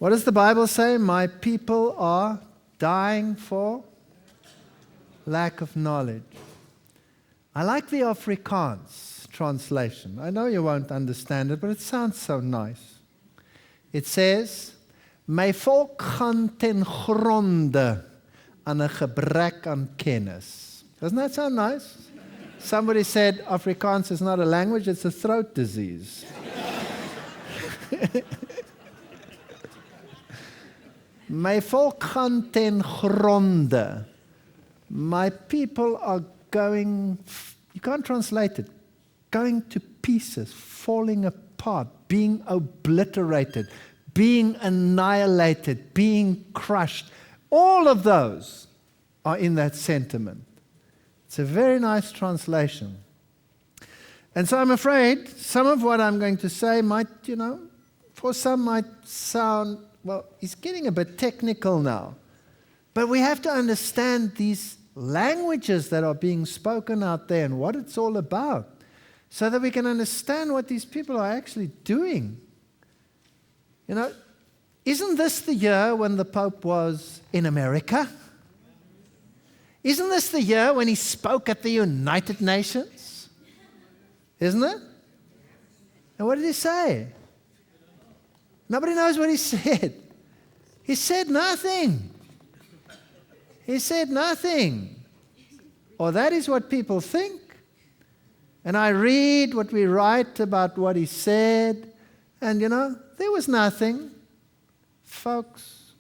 What does the Bible say? My people are dying for lack of knowledge. I like the Afrikaans translation. I know you won't understand it, but it sounds so nice. It says, my volk gaan ten gronde aan 'n gebrek aan kennis. Doesn't that sound nice? Somebody said Afrikaans is not a language, it's a throat disease. My volk gaan ten gronde. My people are going, you can't translate it, going to pieces, falling apart, being obliterated, being annihilated, being crushed. All of those are in that sentiment. It's a very nice translation. And so I'm afraid some of what I'm going to say might, for some might sound, well, it's getting a bit technical now. But we have to understand these languages that are being spoken out there and what it's all about, so that we can understand what these people are actually doing. Isn't this the year when the Pope was in America? Isn't this the year when he spoke at the United Nations? Isn't it? And what did he say? Nobody knows what he said. He said nothing. He said nothing. Or that is what people think. And I read what we write about what he said, and there was nothing. Folks,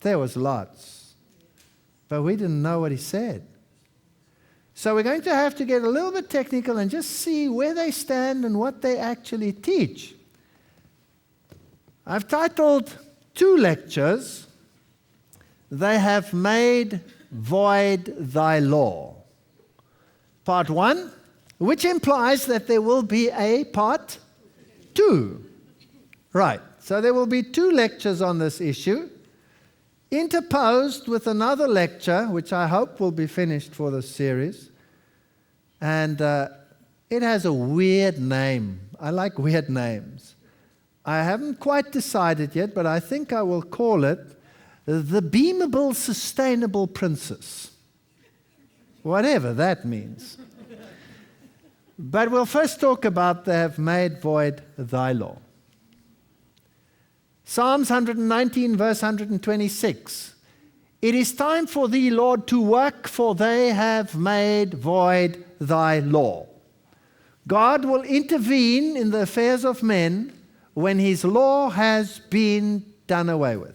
there was lots. But we didn't know what he said. So we're going to have to get a little bit technical and just see where they stand and what they actually teach. I've titled 2 lectures, They Have Made Void Thy Law. Part 1, which implies that there will be a part 2. Right, so there will be 2 lectures on this issue, interposed with another lecture, which I hope will be finished for this series. And it has a weird name. I like weird names. I haven't quite decided yet, but I think I will call it The Beamable Sustainable Princess. Whatever that means. But we'll first talk about they have made void thy law. Psalms 119, verse 126. It is time for thee, Lord, to work, for they have made void thy law. God will intervene in the affairs of men when his law has been done away with.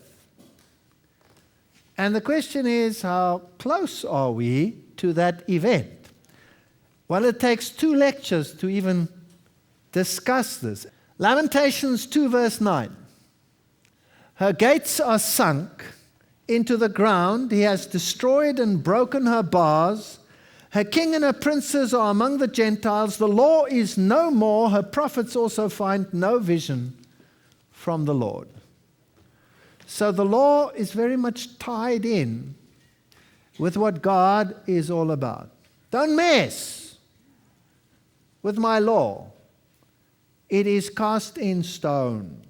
And the question is, how close are we to that event? Well, it takes 2 lectures to even discuss this. Lamentations 2, verse 9. Her gates are sunk into the ground. He has destroyed and broken her bars. Her king and her princes are among the Gentiles. The law is no more. Her prophets also find no vision from the Lord. So the law is very much tied in with what God is all about. Don't mess with my law. It is cast in stone.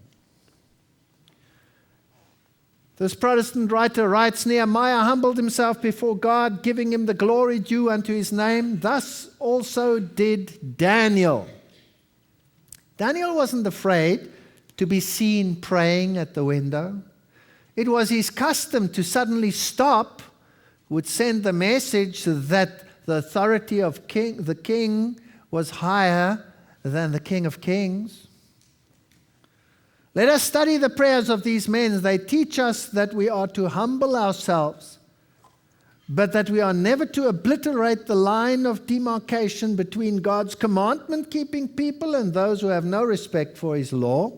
This Protestant writer writes, Nehemiah humbled himself before God, giving him the glory due unto his name. Thus also did Daniel. Daniel wasn't afraid to be seen praying at the window. It was his custom to suddenly stop, would send the message that the authority of the king was higher than the King of Kings. Let us study the prayers of these men. They teach us that we are to humble ourselves, but that we are never to obliterate the line of demarcation between God's commandment-keeping people and those who have no respect for his law.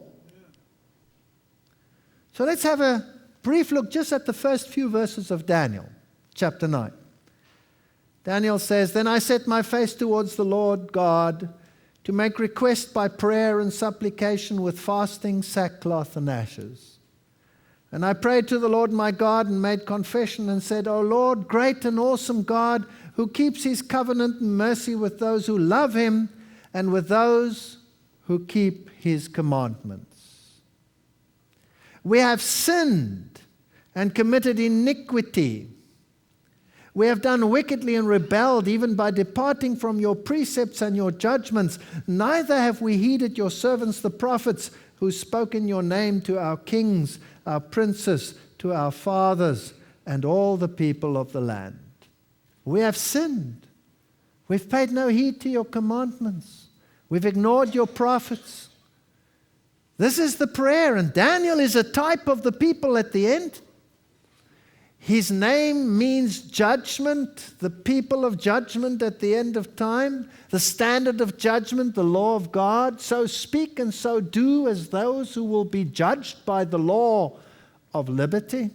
So let's have a brief look just at the first few verses of Daniel, chapter 9. Daniel says, Then I set my face towards the Lord God, to make request by prayer and supplication with fasting, sackcloth, and ashes. And I prayed to the Lord my God and made confession and said, O Lord, great and awesome God, who keeps his covenant and mercy with those who love him and with those who keep his commandments. We have sinned and committed iniquity. We have done wickedly and rebelled, even by departing from your precepts and your judgments. Neither have we heeded your servants the prophets, who spoke in your name to our kings, our princes, to our fathers, and all the people of the land. We have sinned. We've paid no heed to your commandments. We've ignored your prophets. This is the prayer, and Daniel is a type of the people at the end. His name means judgment, the people of judgment at the end of time, the standard of judgment, the law of God. So speak and so do as those who will be judged by the law of liberty.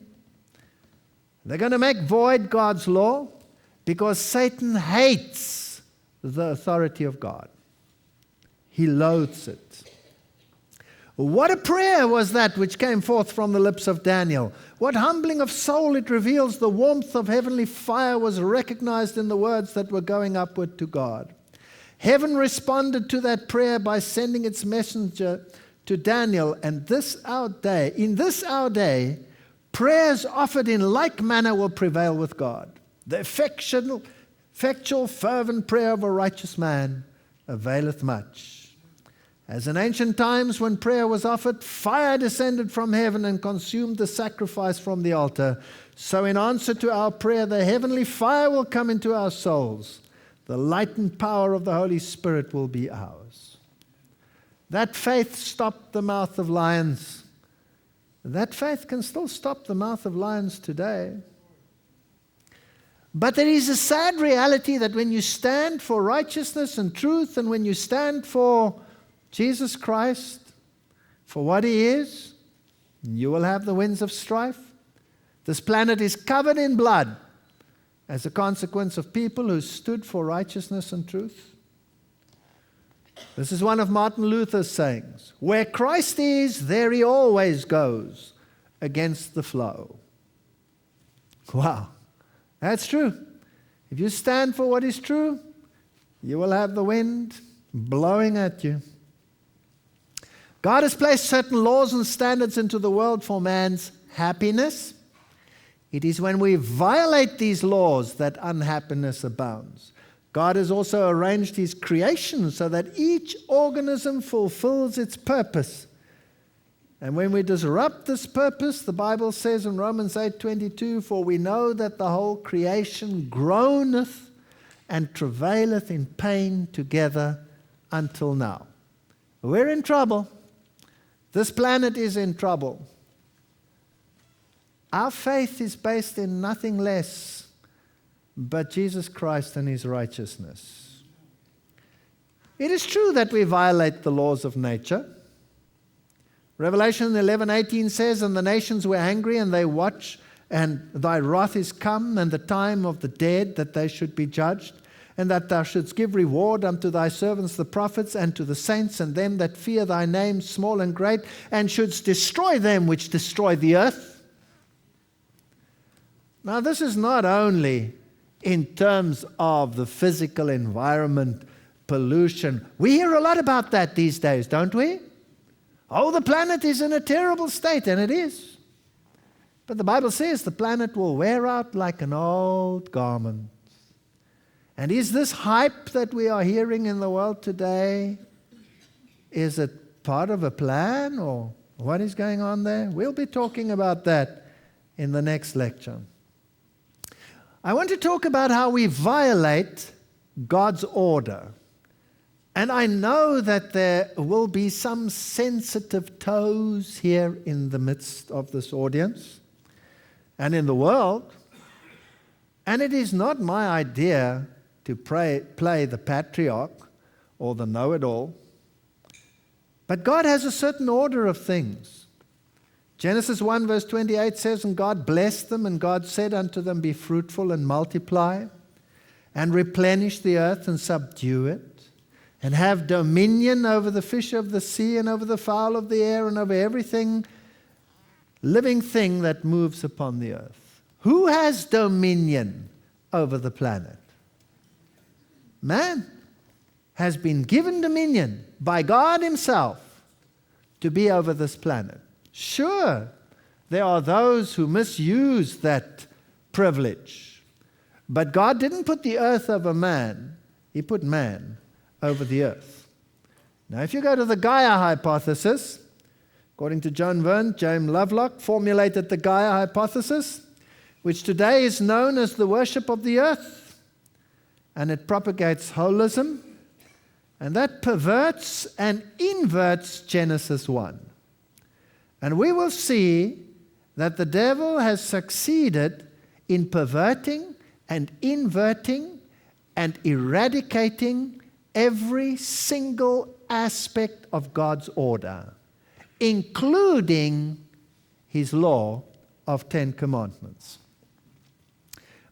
They're going to make void God's law because Satan hates the authority of God. He loathes it. What a prayer was that which came forth from the lips of Daniel. What humbling of soul it reveals. The warmth of heavenly fire was recognized in the words that were going upward to God. Heaven responded to that prayer by sending its messenger to Daniel. And in this our day, prayers offered in like manner will prevail with God. The effectual, fervent prayer of a righteous man availeth much. As in ancient times when prayer was offered, fire descended from heaven and consumed the sacrifice from the altar, so in answer to our prayer, the heavenly fire will come into our souls. The light and power of the Holy Spirit will be ours. That faith stopped the mouth of lions. That faith can still stop the mouth of lions today. But there is a sad reality that when you stand for righteousness and truth, and when you stand for Jesus Christ, for what He is, you will have the winds of strife. This planet is covered in blood as a consequence of people who stood for righteousness and truth. This is one of Martin Luther's sayings. Where Christ is, there He always goes against the flow. Wow, that's true. If you stand for what is true, you will have the wind blowing at you. God has placed certain laws and standards into the world for man's happiness. It is when we violate these laws that unhappiness abounds. God has also arranged His creation so that each organism fulfills its purpose. And when we disrupt this purpose, the Bible says in Romans 8:22, for we know that the whole creation groaneth and travaileth in pain together until now. We're in trouble. This planet is in trouble. Our faith is based in nothing less but Jesus Christ and His righteousness. It is true that we violate the laws of nature. Revelation 11:18 says, and the nations were angry, and they watch, and thy wrath is come, and the time of the dead, that they should be judged, and that thou shouldst give reward unto thy servants the prophets, and to the saints, and them that fear thy name, small and great, and shouldst destroy them which destroy the earth. Now, this is not only in terms of the physical environment, pollution. We hear a lot about that these days, don't we? Oh, the planet is in a terrible state, and it is. But the Bible says the planet will wear out like an old garment. And is this hype that we are hearing in the world today, is it part of a plan, or what is going on there? We'll be talking about that in the next lecture. I want to talk about how we violate God's order. And I know that there will be some sensitive toes here in the midst of this audience and in the world. And it is not my idea to play the patriarch or the know-it-all. But God has a certain order of things. Genesis 1 verse 28 says, and God blessed them, and God said unto them, be fruitful and multiply, and replenish the earth and subdue it, and have dominion over the fish of the sea, and over the fowl of the air, and over everything living thing that moves upon the earth. Who has dominion over the planet? Man has been given dominion by God Himself to be over this planet. Sure, There are those who misuse that privilege. But God didn't put the earth over man. He put man over the earth. Now, if you go to the Gaia hypothesis, according to John Verne, James Lovelock formulated the Gaia hypothesis, which today is known as the worship of the earth, and it propagates holism, and that perverts and inverts Genesis 1. And we will see that the devil has succeeded in perverting and inverting and eradicating every single aspect of God's order, including his law of 10 commandments.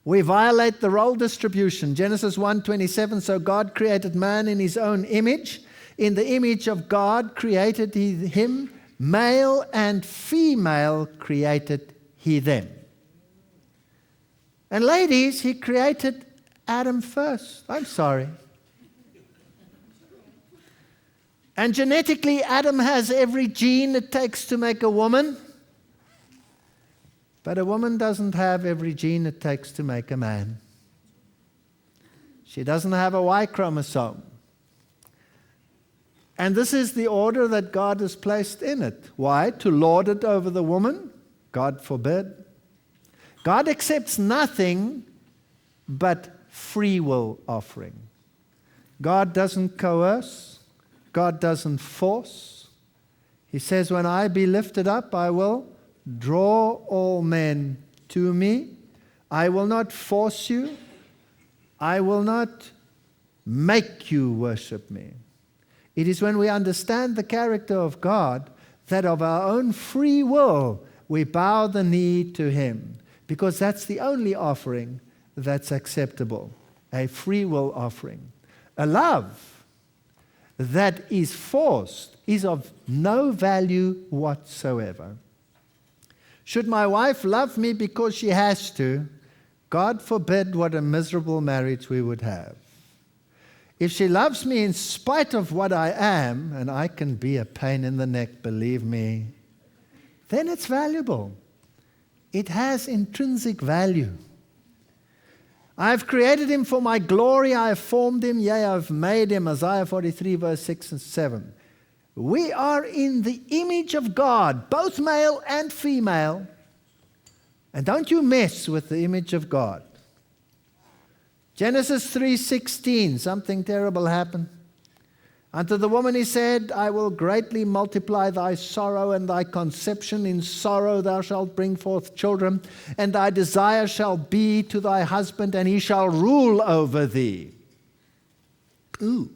We violate the role distribution. Genesis 1:27, so God created man in his own image. In the image of God created he him, male and female created he them. And ladies, he created Adam first. I'm sorry. And genetically, Adam has every gene it takes to make a woman. But a woman doesn't have every gene it takes to make a man. She doesn't have a Y chromosome. And this is the order that God has placed in it. Why? To lord it over the woman? God forbid. God accepts nothing but free will offering. God doesn't coerce. God doesn't force. He says, when I be lifted up, I will draw all men to me. I will not force you. I will not make you worship me. It is when we understand the character of God that of our own free will we bow the knee to him, because that's the only offering that's acceptable, a free will offering. A love that is forced is of no value whatsoever. Should my wife love me because she has to, God forbid what a miserable marriage we would have. If she loves me in spite of what I am, and I can be a pain in the neck, believe me, then it's valuable. It has intrinsic value. I have created him for my glory, I have formed him, yea, I have made him, Isaiah 43, verse 6 and 7. We are in the image of God, both male and female. And don't you mess with the image of God. Genesis 3:16, something terrible happened. Unto the woman he said, I will greatly multiply thy sorrow and thy conception. In sorrow thou shalt bring forth children, and thy desire shall be to thy husband, and he shall rule over thee. Ooh.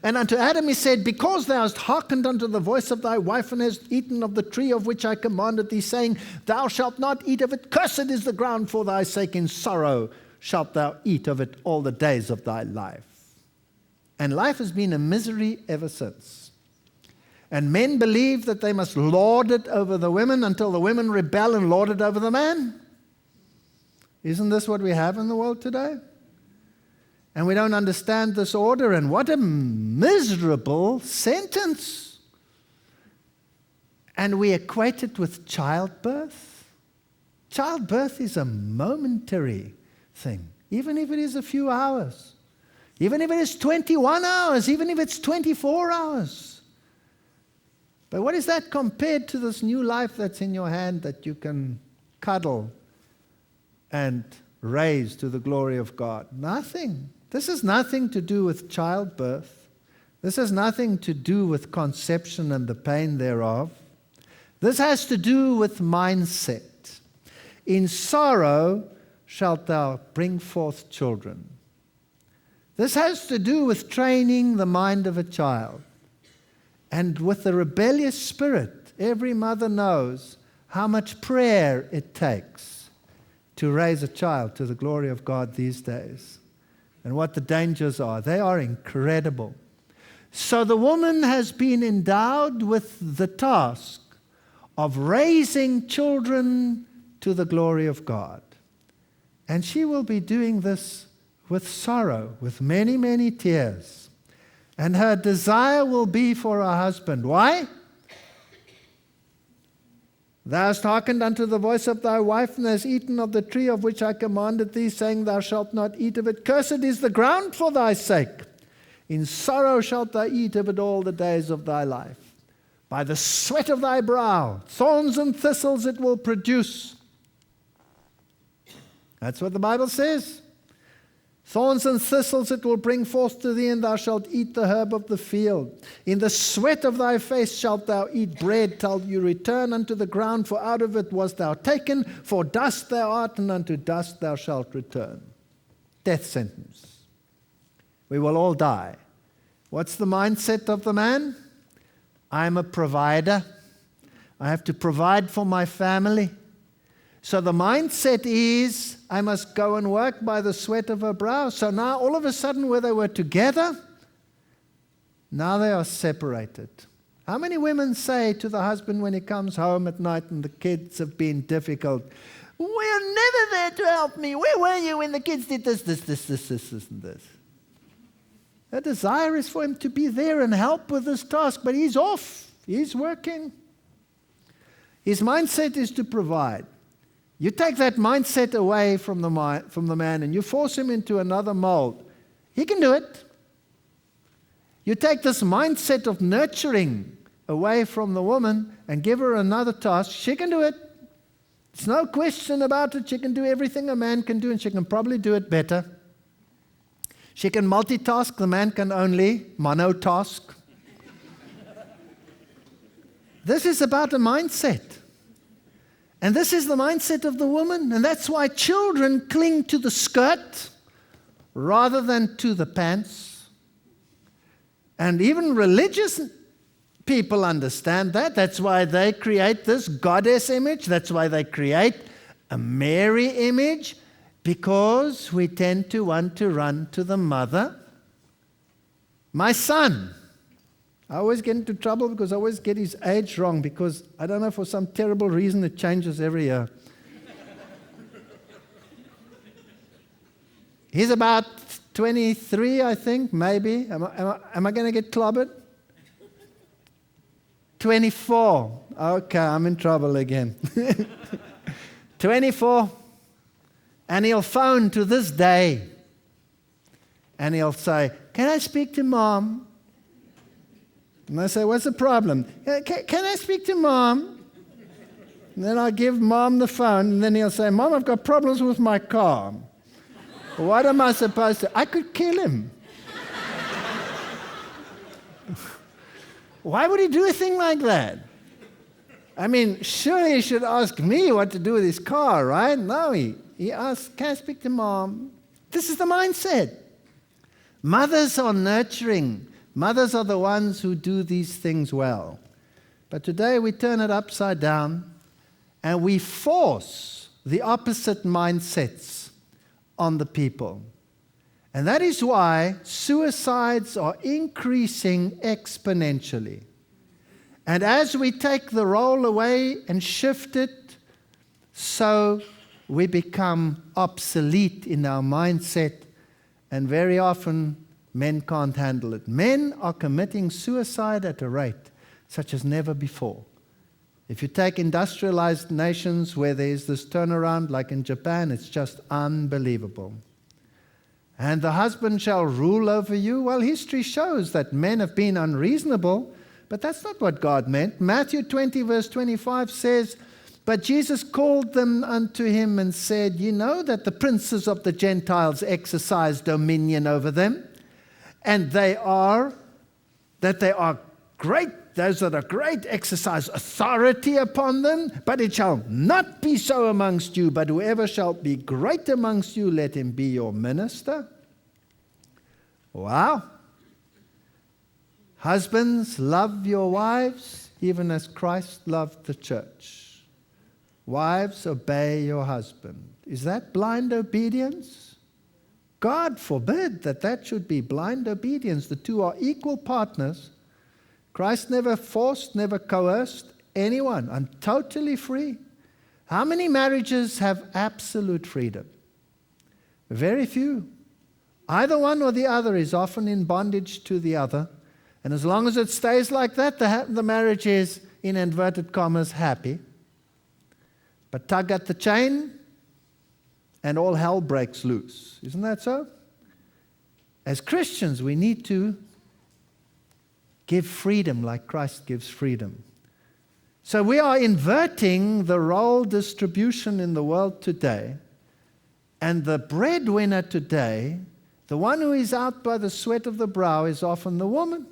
And unto Adam he said, because thou hast hearkened unto the voice of thy wife, and hast eaten of the tree of which I commanded thee, saying, thou shalt not eat of it. Cursed is the ground for thy sake. In sorrow shalt thou eat of it all the days of thy life. And life has been a misery ever since. And men believe that they must lord it over the women until the women rebel and lord it over the man. Isn't this what we have in the world today? And we don't understand this order, and what a miserable sentence. And we equate it with childbirth. Childbirth is a momentary thing, even if it is a few hours. Even if it is 21 hours, even if it's 24 hours. But what is that compared to this new life that's in your hand that you can cuddle and raise to the glory of God? Nothing. This has nothing to do with childbirth. This has nothing to do with conception and the pain thereof. This has to do with mindset. In sorrow shalt thou bring forth children. This has to do with training the mind of a child. And with the rebellious spirit, every mother knows how much prayer it takes to raise a child to the glory of God these days. And what the dangers are. They are incredible. So the woman has been endowed with the task of raising children to the glory of God. And she will be doing this with sorrow, with many, many tears. And her desire will be for her husband. Why? Thou hast hearkened unto the voice of thy wife, and hast eaten of the tree of which I commanded thee, saying, Thou shalt not eat of it. Cursed is the ground for thy sake. In sorrow shalt thou eat of it all the days of thy life. By the sweat of thy brow, thorns and thistles it will produce. That's what the Bible says. Thorns and thistles it will bring forth to thee, and thou shalt eat the herb of the field. In the sweat of thy face shalt thou eat bread till you return unto the ground, for out of it wast thou taken, for dust thou art, and unto dust thou shalt return. Death sentence. We will all die. What's the mindset of the man? I'm a provider. I have to provide for my family. So the mindset is, I must go and work by the sweat of her brow. So now all of a sudden, where they were together, now they are separated. How many women say to the husband when he comes home at night and the kids have been difficult, "We're never there to help me. Where were you when the kids did this, and this?" The desire is for him to be there and help with this task, but he's off. He's working. His mindset is to provide. You take that mindset away from the man and you force him into another mold. He can do it. You take this mindset of nurturing away from the woman and give her another task. She can do it. There's no question about it. She can do everything a man can do, and she can probably do it better. She can multitask. The man can only monotask. This is about a mindset. And this is the mindset of the woman. And that's why children cling to the skirt rather than to the pants. And even religious people understand that. That's why they create this goddess image. That's why they create a Mary image. Because we tend to want to run to the mother. My son. I always get into trouble because I always get his age wrong, because I don't know, for some terrible reason it changes every year. He's about 23, I think, maybe. Am I going to get clobbered? 24. Okay, I'm in trouble again. 24. And he'll phone to this day. And he'll say, "Can I speak to Mom?" And I say, "What's the problem?" Can I speak to Mom? And then I'll give Mom the phone, and then he'll say, "Mom, I've got problems with my car." What am I supposed to? I could kill him. Why would he do a thing like that? I mean, surely he should ask me what to do with his car, right? No, he asks, "Can I speak to Mom?" This is the mindset. Mothers are nurturing. Mothers are the ones who do these things well. But today we turn it upside down and we force the opposite mindsets on the people. And that is why suicides are increasing exponentially. And as we take the role away and shift it, so we become obsolete in our mindset, and very often men can't handle it. Men are committing suicide at a rate such as never before. If you take industrialized nations where there is this turnaround, like in Japan, it's just unbelievable. And the husband shall rule over you. Well, history shows that men have been unreasonable, but that's not what God meant. Matthew 20, verse 25 says, "But Jesus called them unto him and said, Ye know that the princes of the Gentiles exercise dominion over them, and they are great, those that are great exercise authority upon them, but it shall not be so amongst you, but whoever shall be great amongst you, let him be your minister." Wow. Husbands, love your wives, even as Christ loved the church. Wives, obey your husband. Is that blind obedience? God forbid that should be blind obedience. The two are equal partners. Christ never forced, never coerced anyone. I'm totally free. How many marriages have absolute freedom? Very few. Either one or the other is often in bondage to the other. And as long as it stays like that, the marriage is, in inverted commas, happy. But tug at the chain, and all hell breaks loose. Isn't that so? As Christians, we need to give freedom like Christ gives freedom. So we are inverting the role distribution in the world today, and the breadwinner today, the one who is out by the sweat of the brow, is often the woman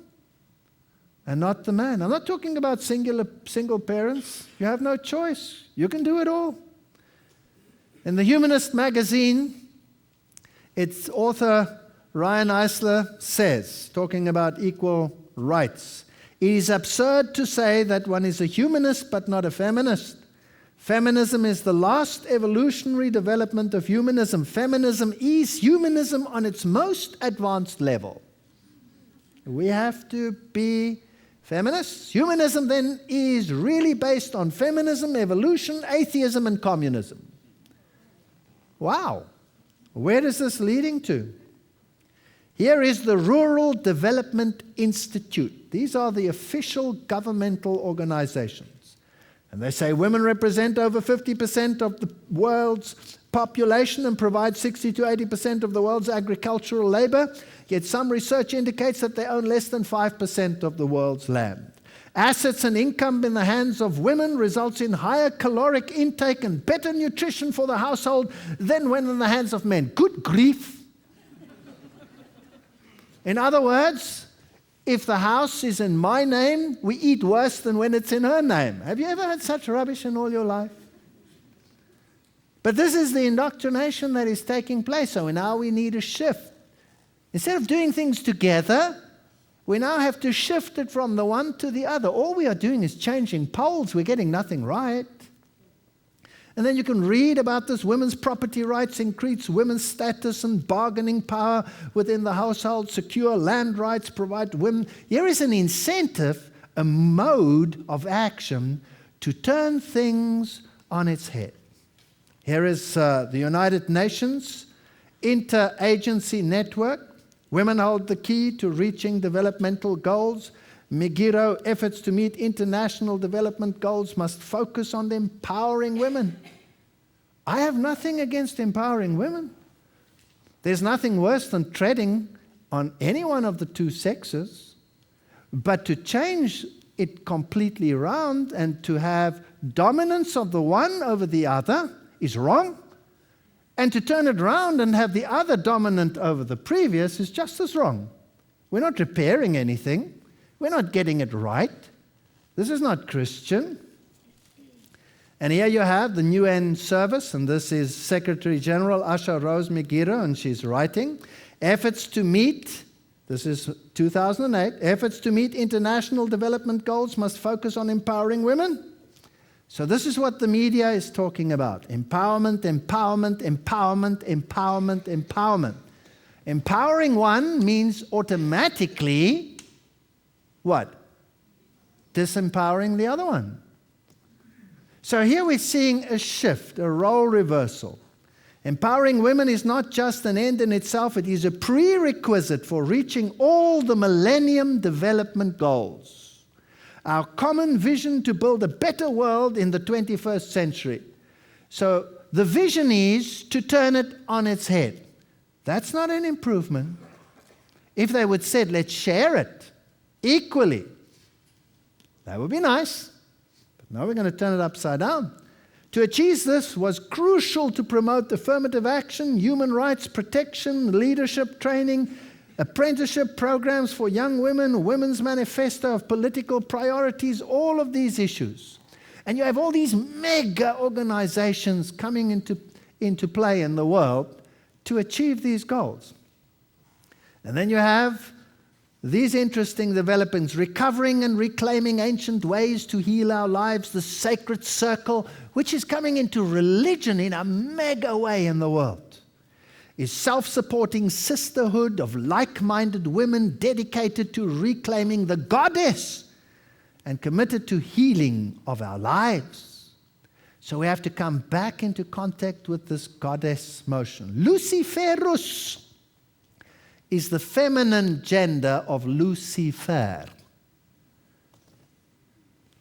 and not the man. I'm not talking about single parents. You have no choice. You can do it all. In the Humanist magazine, its author Ryan Eisler says, talking about equal rights, it is absurd to say that one is a humanist but not a feminist. Feminism is the last evolutionary development of humanism. Feminism is humanism on its most advanced level. We have to be feminists. Humanism then is really based on feminism, evolution, atheism, and communism. Wow. Where is this leading to? Here is the Rural Development Institute. These are the official governmental organizations. And they say women represent over 50% of the world's population and provide 60 to 80% of the world's agricultural labor, yet some research indicates that they own less than 5% of the world's land. Assets and income in the hands of women results in higher caloric intake and better nutrition for the household than when in the hands of men. Good grief! In other words, if the house is in my name, we eat worse than when it's in her name. Have you ever had such rubbish in all your life? But this is the indoctrination that is taking place, so now we need a shift. Instead of doing things together, we now have to shift it from the one to the other. All we are doing is changing poles. We're getting nothing right. And then you can read about this. Women's property rights increase women's status and bargaining power within the household, secure land rights, provide women. Here is an incentive, a mode of action to turn things on its head. Here is the United Nations Interagency Network. Women hold the key to reaching developmental goals. Megiddo efforts to meet international development goals must focus on empowering women. I have nothing against empowering women. There's nothing worse than treading on any one of the two sexes. But to change it completely around and to have dominance of the one over the other is wrong. And to turn it around and have the other dominant over the previous is just as wrong. We're not repairing anything. We're not getting it right. This is not Christian. And here you have the UN service, and this is Secretary General Asha Rose Megiddo, and she's writing, efforts to meet, this is 2008, efforts to meet international development goals must focus on empowering women. So this is what the media is talking about. Empowerment, empowerment, empowerment, empowerment, empowerment. Empowering one means automatically what? Disempowering the other one. So here we're seeing a shift, a role reversal. Empowering women is not just an end in itself, it is a prerequisite for reaching all the Millennium Development Goals. Our common vision to build a better world in the 21st century. So the vision is to turn it on its head. That's not an improvement. If they would say, let's share it equally, that would be nice. But now we're going to turn it upside down. To achieve this was crucial to promote affirmative action, human rights protection, leadership training, apprenticeship programs for young women, women's manifesto of political priorities, all of these issues. And you have all these mega organizations coming into play in the world to achieve these goals. And then you have these interesting developments, recovering and reclaiming ancient ways to heal our lives, the sacred circle, which is coming into religion in a mega way in the world, is self-supporting sisterhood of like-minded women dedicated to reclaiming the goddess and committed to healing of our lives. So we have to come back into contact with this goddess motion. Luciferus is the feminine gender of Lucifer.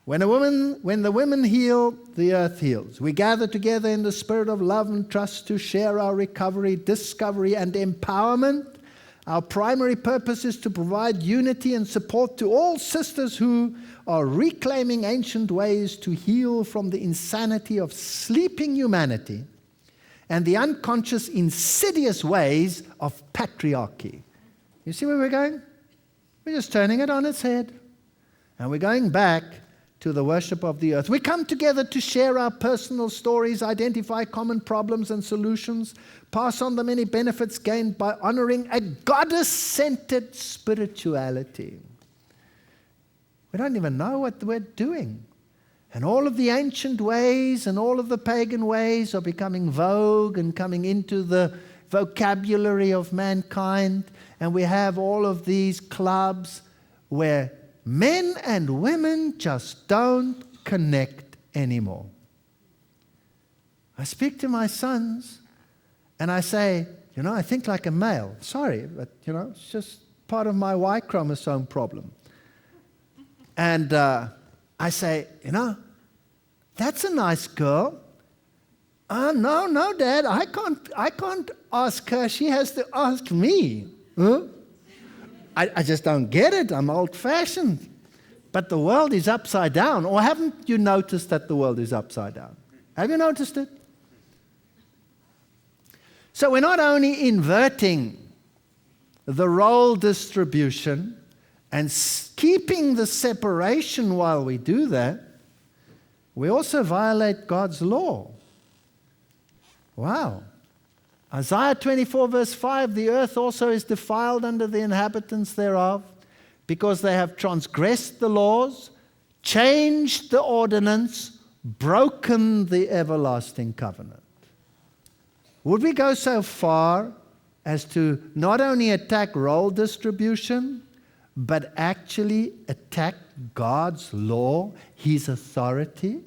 When the women heal, the earth heals. We gather together in the spirit of love and trust to share our recovery, discovery, and empowerment. Our primary purpose is to provide unity and support to all sisters who are reclaiming ancient ways to heal from the insanity of sleeping humanity and the unconscious, insidious ways of patriarchy. You see where we're going? We're just turning it on its head. And we're going back to the worship of the earth. We come together to share our personal stories, identify common problems and solutions, pass on the many benefits gained by honoring a goddess-centered spirituality. We don't even know what we're doing. And all of the ancient ways and all of the pagan ways are becoming vogue and coming into the vocabulary of mankind. And we have all of these clubs where men and women just don't connect anymore. I speak to my sons and I say, I think like a male. Sorry, but it's just part of my Y chromosome problem. And I say, that's a nice girl. No, Dad, I can't ask her. She has to ask me. Huh? I just don't get it. I'm old-fashioned. But the world is upside down. Or haven't you noticed that the world is upside down? Have you noticed it? So we're not only inverting the role distribution and keeping the separation while we do that, we also violate God's law. Wow. Isaiah 24 verse 5, the earth also is defiled under the inhabitants thereof, because they have transgressed the laws, changed the ordinance, broken the everlasting covenant. Would we go so far as to not only attack role distribution, but actually attack God's law, His authority?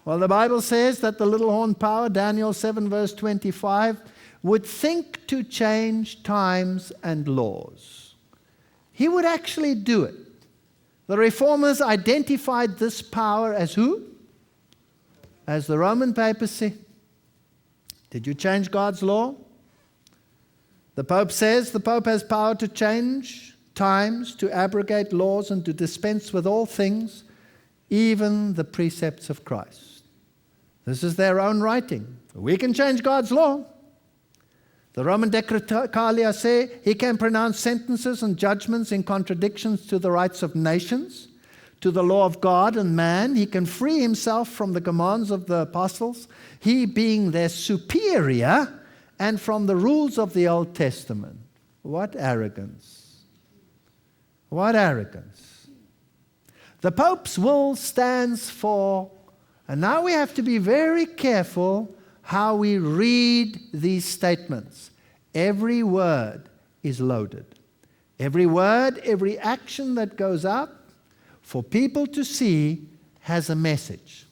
Well, the Bible says that the little horn power, Daniel 7 verse 25, would think to change times and laws. He would actually do it. The Reformers identified this power as who? As the Roman papacy. Did you change God's law? The Pope says the Pope has power to change times, to abrogate laws, and to dispense with all things, even the precepts of Christ. This is their own writing. We can change God's law. The Roman Decretalia say he can pronounce sentences and judgments in contradictions to the rights of nations, to the law of God and man. He can free himself from the commands of the apostles, he being their superior, and from the rules of the Old Testament. What arrogance! What arrogance! The Pope's will stands for, and now we have to be very careful how we read these statements. Every word is loaded. Every word, every action that goes up for people to see has a message.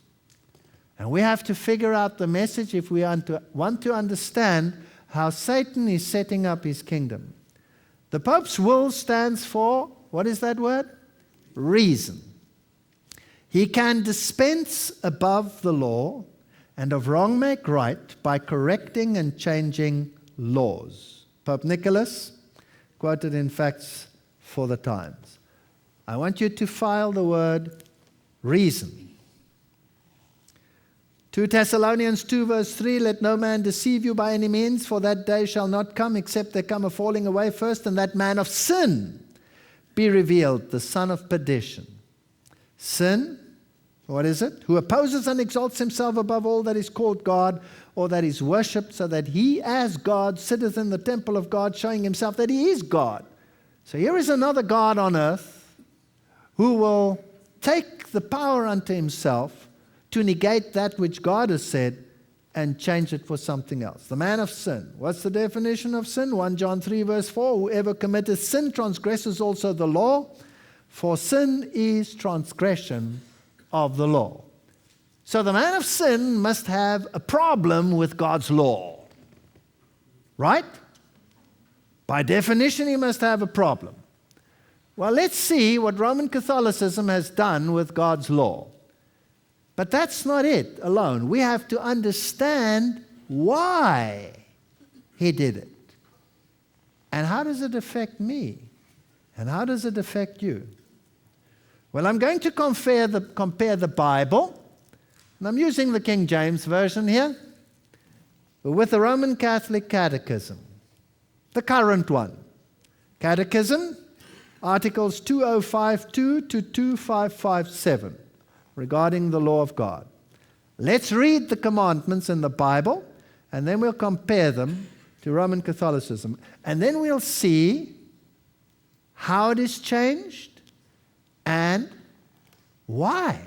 And we have to figure out the message if we want to understand how Satan is setting up his kingdom. The Pope's will stands for, what is that word? Reason. He can dispense above the law and of wrong make right by correcting and changing laws. Pope Nicholas, quoted in Facts for the Times. I want you to file the word reason. 2 Thessalonians 2 verse 3, let no man deceive you by any means, for that day shall not come except there come a falling away first, and that man of sin be revealed, the son of perdition. Sin, what is it? Who opposes and exalts himself above all that is called God or that is worshipped, so that he as God sitteth in the temple of God, showing himself that he is God. So here is another God on earth who will take the power unto himself to negate that which God has said and change it for something else. The man of sin. What's the definition of sin? 1 John 3 verse 4, whoever committeth sin transgresses also the law, for sin is transgression of the law. So the man of sin must have a problem with God's law. Right? By definition, he must have a problem. Well, let's see what Roman Catholicism has done with God's law. But that's not it alone. We have to understand why he did it. And how does it affect me? And how does it affect you? Well, I'm going to compare the Bible, and I'm using the King James Version here, with the Roman Catholic Catechism, the current one. Catechism, Articles 2052 to 2557, regarding the law of God. Let's read the commandments in the Bible, and then we'll compare them to Roman Catholicism. And then we'll see how it is changed and why.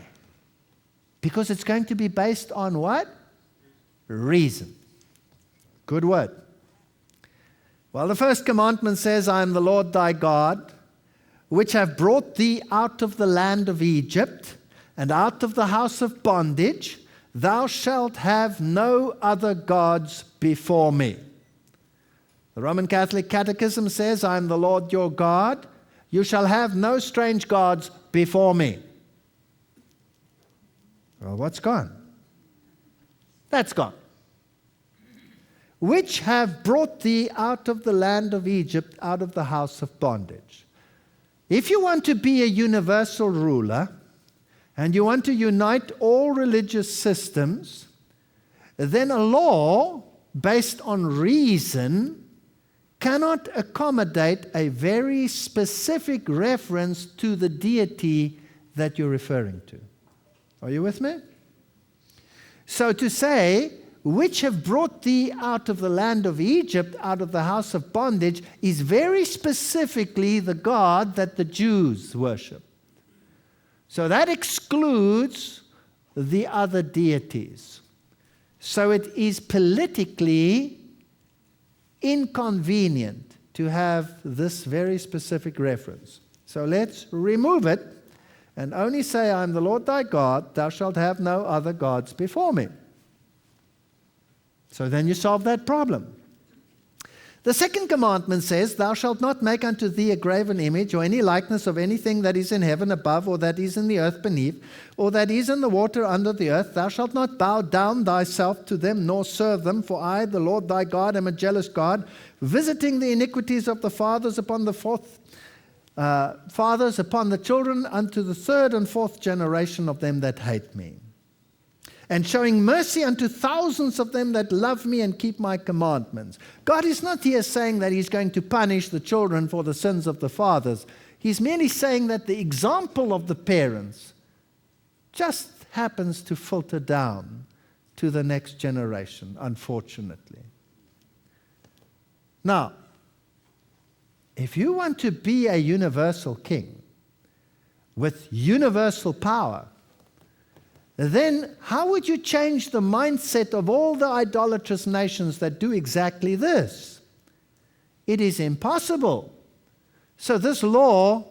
Because it's going to be based on what? Reason. Good word. Well, the first commandment says, I am the Lord thy God, which have brought thee out of the land of Egypt, and out of the house of bondage. Thou shalt have no other gods before me. The Roman Catholic Catechism says, I am the Lord your God. You shall have no strange gods before me. Well, what's gone? That's gone. Which have brought thee out of the land of Egypt, out of the house of bondage. If you want to be a universal ruler, and you want to unite all religious systems, then a law based on reason cannot accommodate a very specific reference to the deity that you're referring to. Are you with me? So to say, which have brought thee out of the land of Egypt, out of the house of bondage, is very specifically the God that the Jews worship. So that excludes the other deities. So it is politically inconvenient to have this very specific reference. So let's remove it and only say, I am the Lord thy God, thou shalt have no other gods before me. So then you solve that problem. The second commandment says, thou shalt not make unto thee a graven image or any likeness of anything that is in heaven above, or that is in the earth beneath, or that is in the water under the earth. Thou shalt not bow down thyself to them, nor serve them. For I, the Lord thy God, am a jealous God, visiting the iniquities of the fathers upon the children, unto the third and fourth generation of them that hate me, and showing mercy unto thousands of them that love me and keep my commandments. God is not here saying that he's going to punish the children for the sins of the fathers. He's merely saying that the example of the parents just happens to filter down to the next generation, unfortunately. Now, if you want to be a universal king with universal power, then how would you change the mindset of all the idolatrous nations that do exactly this? It is impossible. So this law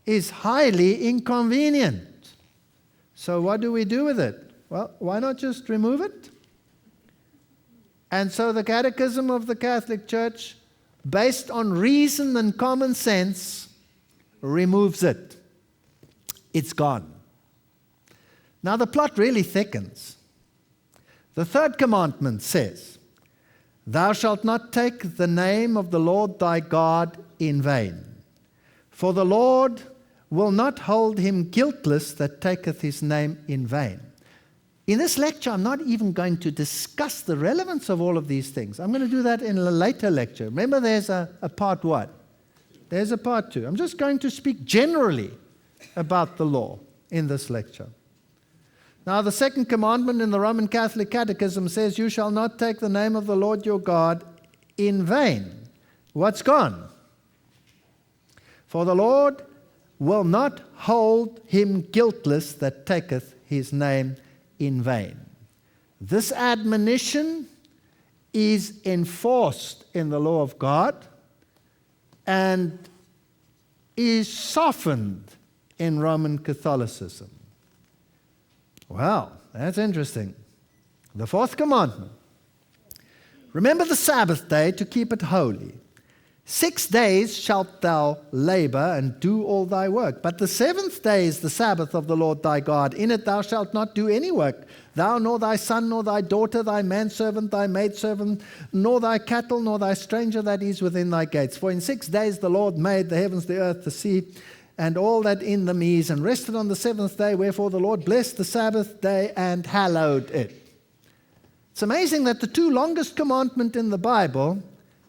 is highly inconvenient. So what do we do with it? Well, why not just remove it? And so the Catechism of the Catholic Church, based on reason and common sense, removes it. It's gone. Now the plot really thickens. The third commandment says, thou shalt not take the name of the Lord thy God in vain. For the Lord will not hold him guiltless that taketh his name in vain. In this lecture, I'm not even going to discuss the relevance of all of these things. I'm going to do that in a later lecture. Remember, there's a part one. There's a part two. I'm just going to speak generally about the law in this lecture. Now, the second commandment in the Roman Catholic Catechism says, you shall not take the name of the Lord your God in vain. What's gone? For the Lord will not hold him guiltless that taketh his name in vain. This admonition is enforced in the law of God and is softened in Roman Catholicism. Well, that's interesting. The fourth commandment. Remember the Sabbath day to keep it holy. 6 days shalt thou labor and do all thy work. But the 7th day is the Sabbath of the Lord thy God. In it thou shalt not do any work, thou, nor thy son, nor thy daughter, thy manservant, thy maidservant, nor thy cattle, nor thy stranger that is within thy gates. For in 6 days the Lord made the heavens, the earth, the sea, and all that in them is, and rested on the 7th day. Wherefore the Lord blessed the Sabbath day and hallowed it. It's amazing that the 2 longest commandments in the Bible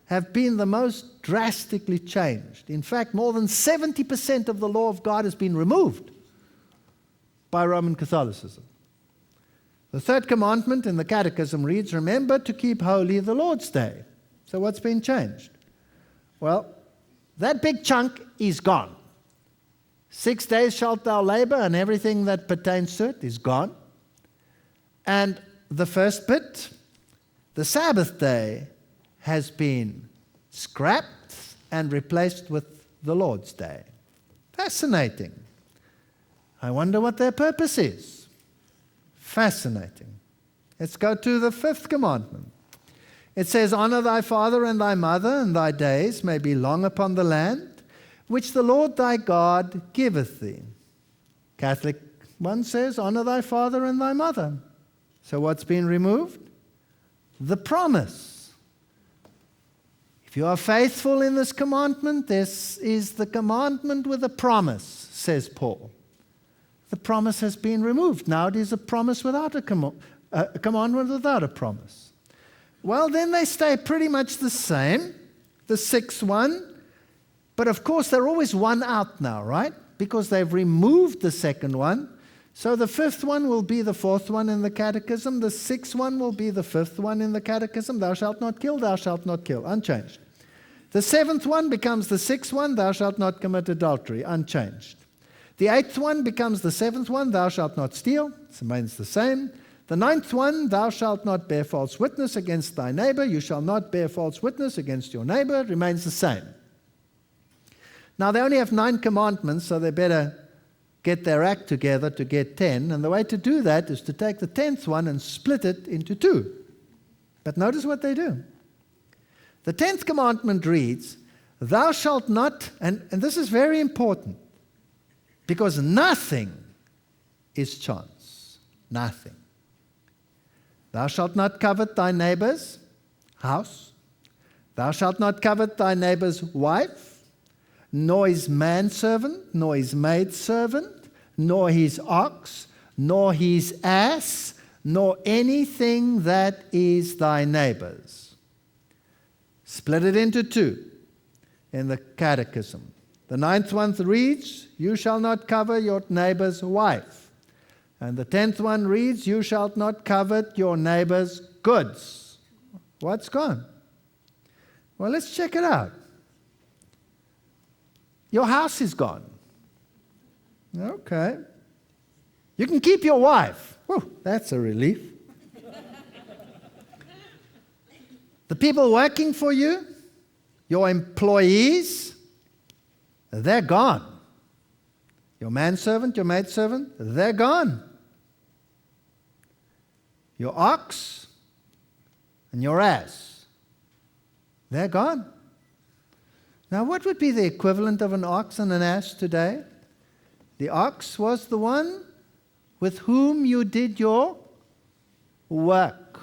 have been the most drastically changed. In fact, more than 70% of the law of God has been removed by Roman Catholicism. The 3rd commandment in the Catechism reads, remember to keep holy the Lord's Day. So what's been changed? Well, that big chunk is gone. 6 days shalt thou labor, and everything that pertains to it is gone. And the first bit, the Sabbath day, has been scrapped and replaced with the Lord's Day. Fascinating. I wonder what their purpose is. Fascinating. Let's go to the 5th commandment. It says, honor thy father and thy mother, and thy days may be long upon the land, which the Lord thy God giveth thee. Catholic one says, honor thy father and thy mother. So what's been removed? The promise. If you are faithful in this commandment, this is the commandment with a promise, says Paul. The promise has been removed. Now it is a promise without a commandment without a promise. Well, then they stay pretty much the same, the 6th one. But of course, they're always one out now, right? Because they've removed the 2nd one. So the 5th one will be the 4th one in the Catechism. The 6th one will be the 5th one in the Catechism. Thou shalt not kill, thou shalt not kill. Unchanged. The 7th one becomes the 6th one. Thou shalt not commit adultery. Unchanged. The 8th one becomes the 7th one. Thou shalt not steal. It remains the same. The 9th one, thou shalt not bear false witness against thy neighbor. You shall not bear false witness against your neighbor. It remains the same. Now, they only have 9 commandments, so they better get their act together to get 10. And the way to do that is to take the 10th one and split it into 2. But notice what they do. The 10th commandment reads, thou shalt not, and this is very important, because nothing is chance. Nothing. Thou shalt not covet thy neighbor's house. Thou shalt not covet thy neighbor's wife, nor his manservant, nor his maidservant, nor his ox, nor his ass, nor anything that is thy neighbor's. Split it into 2 in the Catechism. The 9th one reads, you shall not covet your neighbor's wife. And the 10th one reads, you shalt not covet your neighbor's goods. What's gone? Well, let's check it out. Your house is gone. Okay. You can keep your wife. Whew, that's a relief. The people working for you, your employees, they're gone. Your manservant, your maidservant, they're gone. Your ox and your ass, they're gone. Now, what would be the equivalent of an ox and an ass today? The ox was the one with whom you did your work.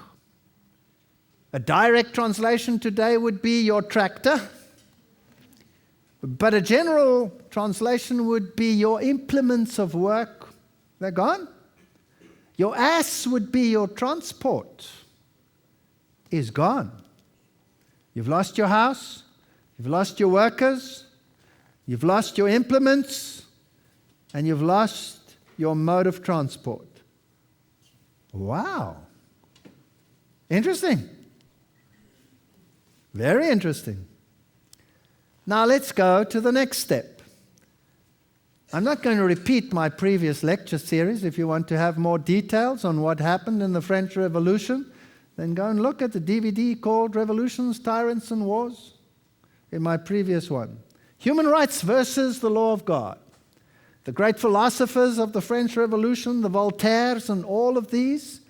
A direct translation today would be your tractor, but a general translation would be your implements of work. They're gone. Your ass would be your transport. Is gone. You've lost your house. You've lost your workers. You've lost your implements. And you've lost your mode of transport. Wow. Interesting. Very interesting. Now let's go to the next step. I'm not going to repeat my previous lecture series. If you want to have more details on what happened in the French Revolution, then go and look at the DVD called Revolutions, Tyrants and Wars in my previous one. Human rights versus the law of God. The great philosophers of the French Revolution, the Voltaires and all of these,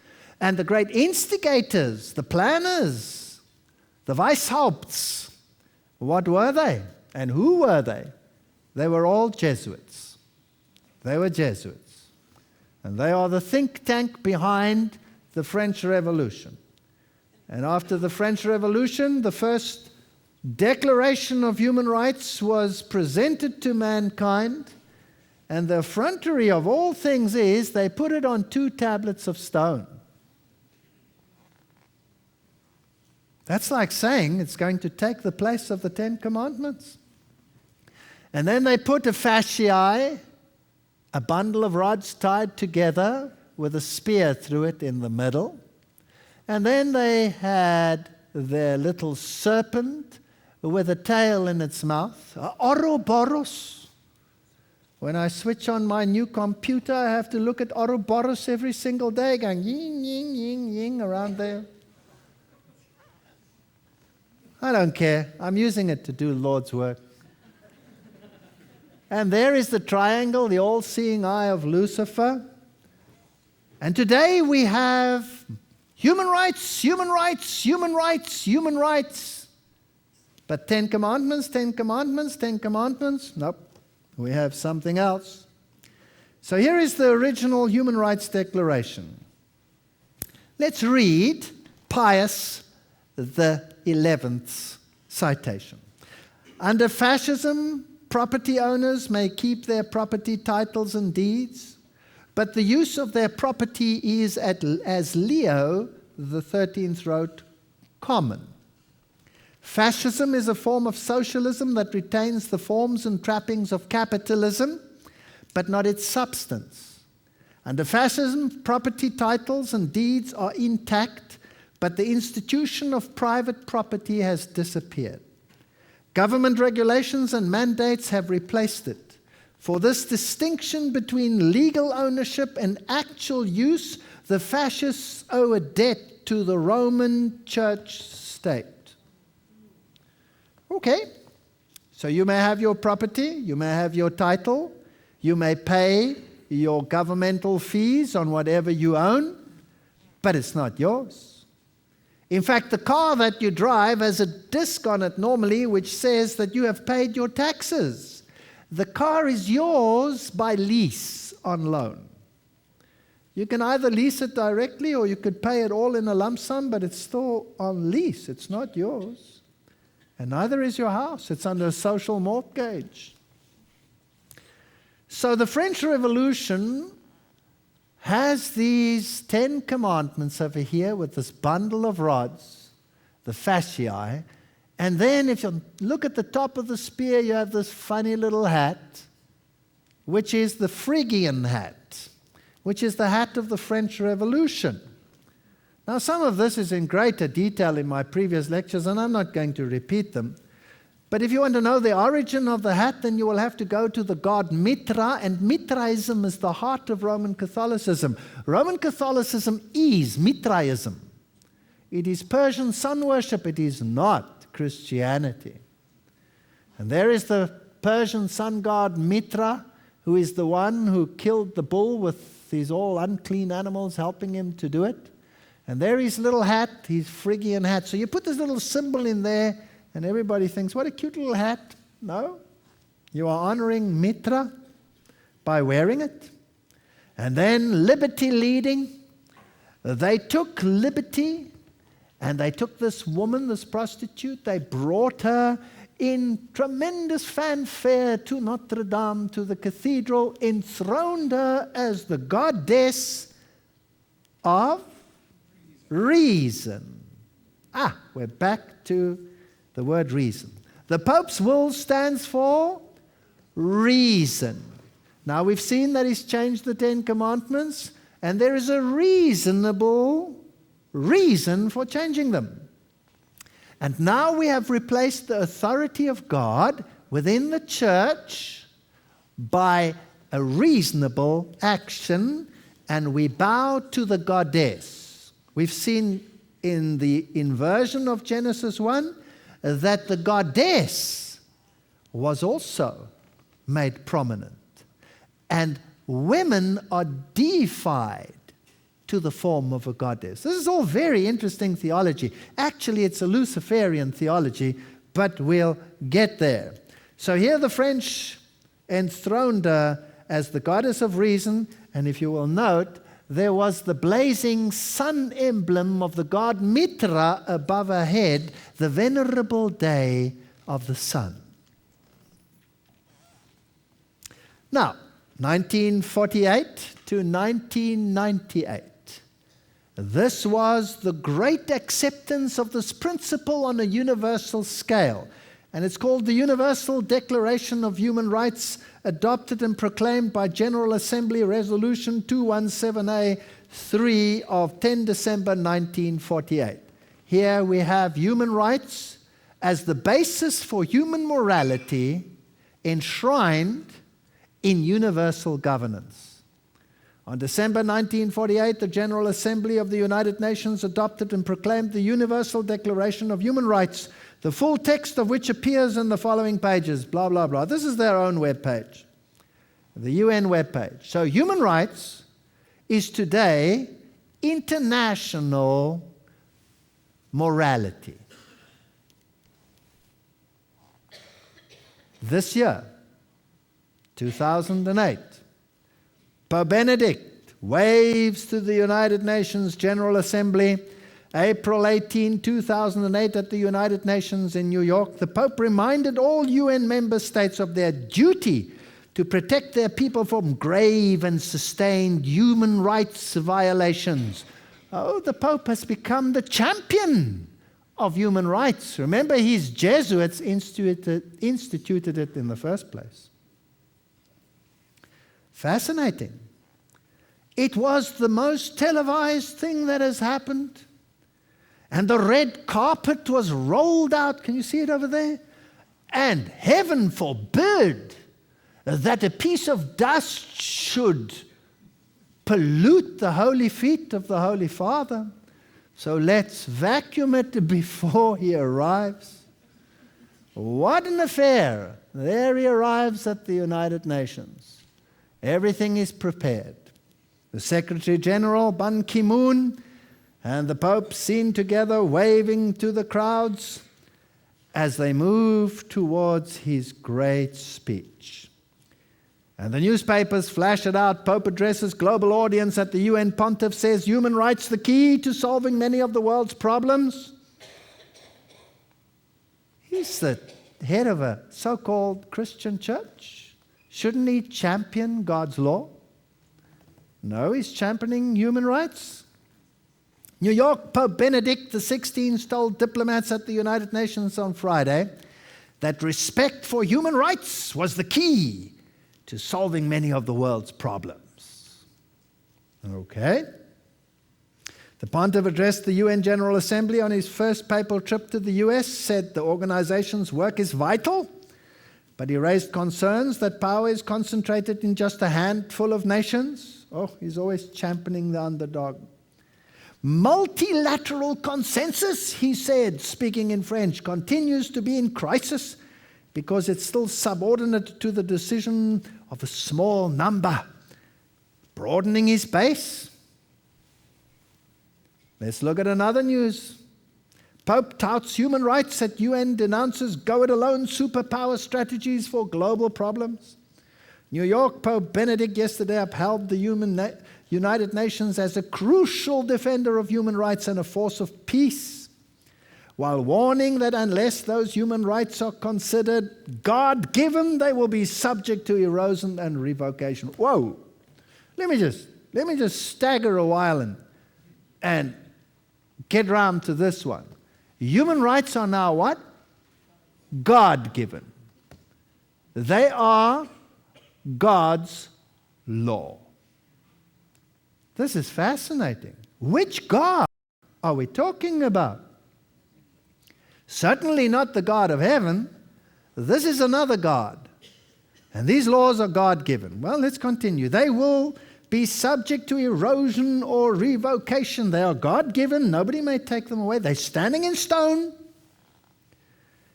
and the great instigators, the planners, the Weishaupts, What were they? And who were they? They were all Jesuits. They were Jesuits. And they are the think tank behind the French Revolution. And after the French Revolution, the first Declaration of Human Rights was presented to mankind. And the effrontery of all things is they put it on 2 tablets of stone. That's like saying it's going to take the place of the 10 Commandments. And then they put a fasciae, a bundle of rods tied together with a spear through it in the middle. And then they had their little serpent with a tail in its mouth, Ouroboros. When I switch on my new computer, I have to look at Ouroboros every single day, going ying, ying, ying, ying around there. I don't care. I'm using it to do Lord's work. And there is the triangle, the all-seeing eye of Lucifer. And today we have human rights, human rights, human rights, human rights. But 10 Commandments, 10 Commandments, 10 Commandments. Nope. We have something else. So here is the original Human Rights Declaration. Let's read Pius the 11th citation. Under fascism, property owners may keep their property titles and deeds, but the use of their property is, as Leo the 13th wrote, common. Fascism is a form of socialism that retains the forms and trappings of capitalism, but not its substance. Under fascism, property titles and deeds are intact, but the institution of private property has disappeared. Government regulations and mandates have replaced it. For this distinction between legal ownership and actual use, the fascists owe a debt to the Roman Church state. Okay, so you may have your property, you may have your title, you may pay your governmental fees on whatever you own, but it's not yours. In fact, the car that you drive has a disc on it normally which says that you have paid your taxes. The car is yours by lease on loan. You can either lease it directly or you could pay it all in a lump sum, but it's still on lease. It's not yours. And neither is your house. It's under a social mortgage. So the French Revolution has these 10 commandments over here with this bundle of rods, the fasciae, and then if you look at the top of the spear, you have this funny little hat, which is the Phrygian hat, which is the hat of the French Revolution. Now, some of this is in greater detail in my previous lectures, and I'm not going to repeat them. But if you want to know the origin of the hat, then you will have to go to the god Mithra, and Mithraism is the heart of Roman Catholicism. Roman Catholicism is Mithraism. It is Persian sun worship. It is not Christianity. And there is the Persian sun god Mithra, who is the one who killed the bull with these all unclean animals helping him to do it. And there his little hat, his Phrygian hat. So you put this little symbol in there, and everybody thinks, what a cute little hat. No, you are honoring Mithra by wearing it. And then liberty leading. They took liberty, and they took this woman, this prostitute, they brought her in tremendous fanfare to Notre Dame, to the cathedral, enthroned her as the goddess of reason. We're back to the word reason. The Pope's will stands for reason. Now we've seen that he's changed the 10 Commandments, and there is a reasonable reason for changing them. And now we have replaced the authority of God within the church by a reasonable action, and we bow to the goddess. We've seen in the inversion of Genesis 1 that the goddess was also made prominent. And women are deified to the form of a goddess. This is all very interesting theology. Actually, it's a Luciferian theology, but we'll get there. So here the French enthroned her as the goddess of reason, and if you will note, there was the blazing sun emblem of the god Mithra above her head, the venerable day of the sun. Now, 1948 to 1998. This was the great acceptance of this principle on a universal scale. And it's called the Universal Declaration of Human Rights, adopted and proclaimed by General Assembly Resolution 217A-3 of 10 December 1948. Here we have human rights as the basis for human morality enshrined in universal governance. On December 1948, the General Assembly of the United Nations adopted and proclaimed the Universal Declaration of Human Rights, the full text of which appears in the following pages, blah, blah, blah. This is their own webpage, the UN webpage. So human rights is today international morality. This year, 2008, Pope Benedict waves to the United Nations General Assembly, April 18, 2008, at the United Nations in New York. The Pope reminded all UN member states of their duty to protect their people from grave and sustained human rights violations. Oh, the Pope has become the champion of human rights. Remember, his Jesuits instituted it in the first place. Fascinating. It was the most televised thing that has happened. And the red carpet was rolled out. Can you see it over there? And heaven forbid that a piece of dust should pollute the holy feet of the Holy Father. So let's vacuum it before he arrives. What an affair. There he arrives at the United Nations. Everything is prepared. The Secretary General, Ban Ki-moon, and the Pope seen together waving to the crowds as they move towards his great speech. And the newspapers flash it out. Pope addresses global audience at the UN. Pontiff says, human rights the key to solving many of the world's problems. He's the head of a so-called Christian church. Shouldn't he champion God's law? No, he's championing human rights. New York, Pope Benedict XVI told diplomats at the United Nations on Friday that respect for human rights was the key to solving many of the world's problems. Okay. The Pontiff addressed the UN General Assembly on his first papal trip to the US, said the organization's work is vital, but he raised concerns that power is concentrated in just a handful of nations. Oh, he's always championing the underdog. Multilateral consensus, he said, speaking in French, continues to be in crisis because it's still subordinate to the decision of a small number. Broadening his base. Let's look at another news. Pope touts human rights at UN, denounces go-it-alone superpower strategies for global problems. New York, Pope Benedict yesterday upheld the United Nations as a crucial defender of human rights and a force of peace, while warning that unless those human rights are considered God-given, they will be subject to erosion and revocation. Whoa! Let me just stagger a while and get round to this one. Human rights are now what? God-given. They are God's law. This is fascinating. Which God are we talking about? Certainly not the God of heaven. This is another God. And these laws are God-given. Well, let's continue. They will be subject to erosion or revocation. They are God-given. Nobody may take them away. They're standing in stone.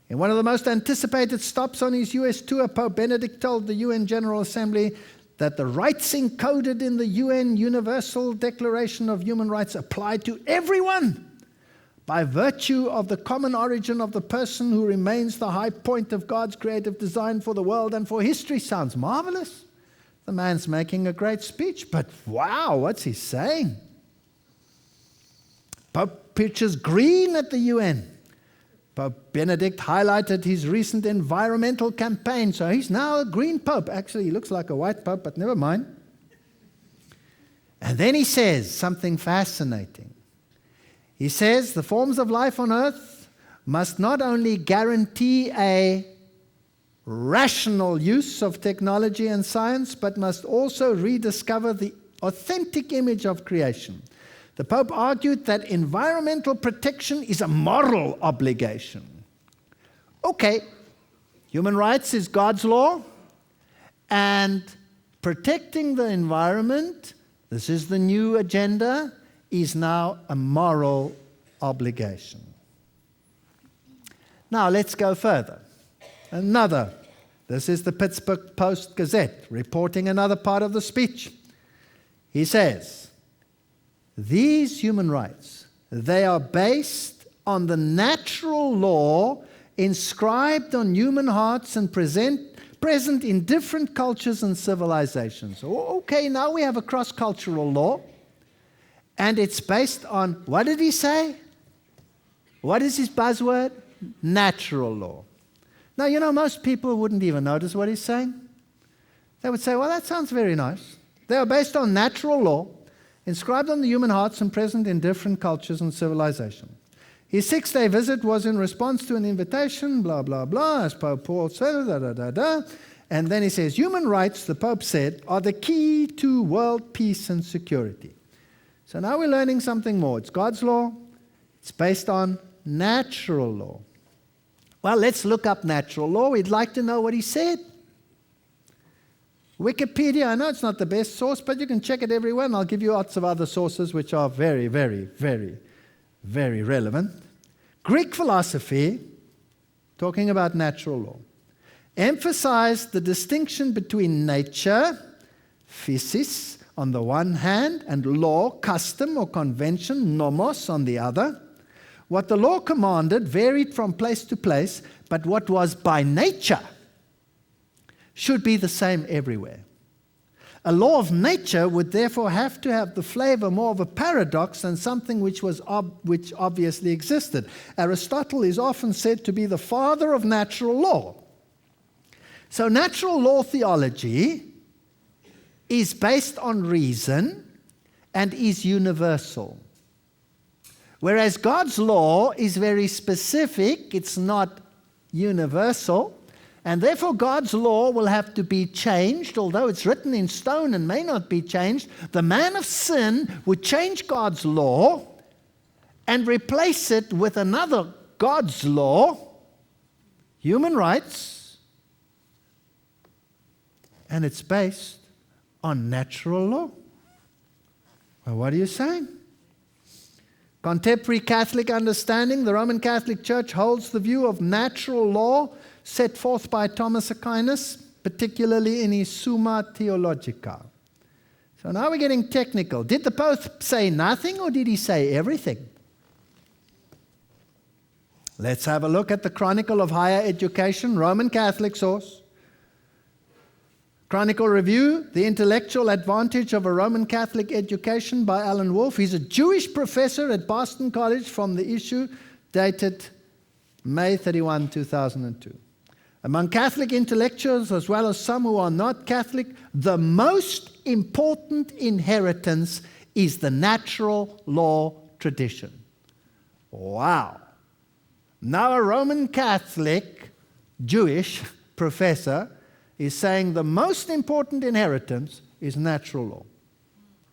In one of the most anticipated stops on his US tour, Pope Benedict told the UN General Assembly that the rights encoded in the UN Universal Declaration of Human Rights apply to everyone, by virtue of the common origin of the person who remains the high point of God's creative design for the world and for history. Sounds marvelous. The man's making a great speech, but wow, what's he saying? Pope pitches green at the UN. Pope Benedict highlighted his recent environmental campaign, so he's now a green pope. Actually, he looks like a white pope, but never mind. And then he says something fascinating. He says the forms of life on earth must not only guarantee a rational use of technology and science, but must also rediscover the authentic image of creation. The Pope argued that environmental protection is a moral obligation. Okay, human rights is God's law, and protecting the environment, this is the new agenda, is now a moral obligation. Now let's go further. This is the Pittsburgh Post-Gazette, reporting another part of the speech. He says, these human rights, they are based on the natural law inscribed on human hearts and present in different cultures and civilizations. Okay, now we have a cross-cultural law, and it's based on, what did he say? What is his buzzword? Natural law. Now, you know, most people wouldn't even notice what he's saying. They would say, well, that sounds very nice. They are based on natural law, inscribed on the human hearts and present in different cultures and civilizations. His 6-day visit was in response to an invitation, blah, blah, blah, as Pope Paul said, And then he says, human rights, the Pope said, are the key to world peace and security. So now we're learning something more. It's God's law. It's based on natural law. Well, let's look up natural law. We'd like to know what he said. Wikipedia, I know it's not the best source, but you can check it everywhere, and I'll give you lots of other sources which are very, very, very, very relevant. Greek philosophy, talking about natural law, emphasized the distinction between nature, physis, on the one hand, and law, custom or convention, nomos, on the other. What the law commanded varied from place to place, but what was by nature should be the same everywhere. A law of nature would therefore have to have the flavor more of a paradox than something which obviously existed. Aristotle is often said to be the father of natural law. So natural law theology is based on reason and is universal. Whereas God's law is very specific, it's not universal, and therefore God's law will have to be changed, although it's written in stone and may not be changed. The man of sin would change God's law and replace it with another God's law, human rights, and it's based on natural law. Well, what are you saying? Contemporary Catholic understanding, the Roman Catholic Church holds the view of natural law set forth by Thomas Aquinas, particularly in his Summa Theologica. So now we're getting technical. Did the Pope say nothing, or did he say everything? Let's have a look at the Chronicle of Higher Education, Roman Catholic source. Chronicle Review, The Intellectual Advantage of a Roman Catholic Education by Alan Wolfe. He's a Jewish professor at Boston College from the issue dated May 31, 2002. Among Catholic intellectuals, as well as some who are not Catholic, the most important inheritance is the natural law tradition. Wow. Now a Roman Catholic Jewish professor is saying the most important inheritance is natural law.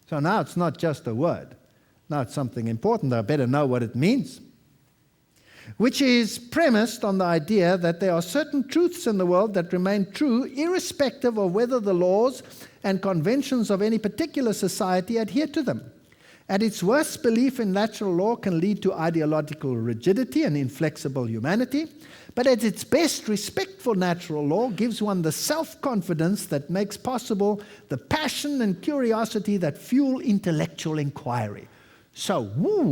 So now it's not just a word. Now it's something important. I better know what it means. Which is premised on the idea that there are certain truths in the world that remain true irrespective of whether the laws and conventions of any particular society adhere to them. At its worst, belief in natural law can lead to ideological rigidity and inflexible humanity. But at its best, respect for natural law gives one the self-confidence that makes possible the passion and curiosity that fuel intellectual inquiry. So,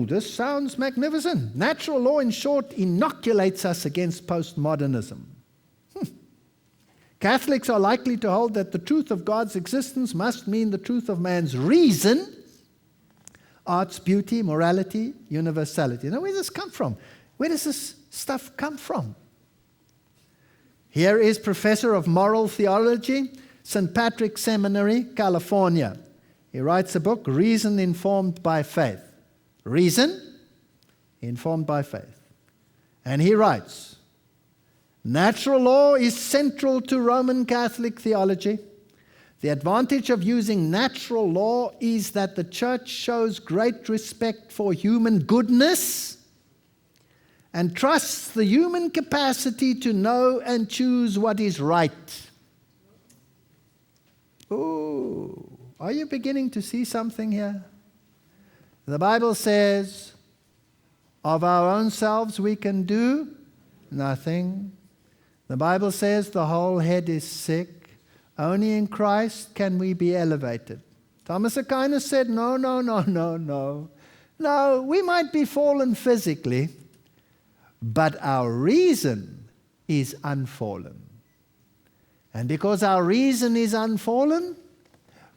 this sounds magnificent. Natural law, in short, inoculates us against postmodernism. Catholics are likely to hold that the truth of God's existence must mean the truth of man's reason, arts, beauty, morality, universality. Now, where does this come from? Where does this stuff come from? Here is Professor of Moral Theology, St. Patrick's Seminary, California. He writes a book, Reason Informed by Faith. Reason informed by faith. And he writes, natural law is central to Roman Catholic theology. The advantage of using natural law is that the Church shows great respect for human goodness and trusts the human capacity to know and choose what is right. Ooh, are you beginning to see something here? The Bible says, of our own selves we can do nothing. The Bible says the whole head is sick. Only in Christ can we be elevated. Thomas Aquinas said, no. No, we might be fallen physically, but our reason is unfallen. And because our reason is unfallen,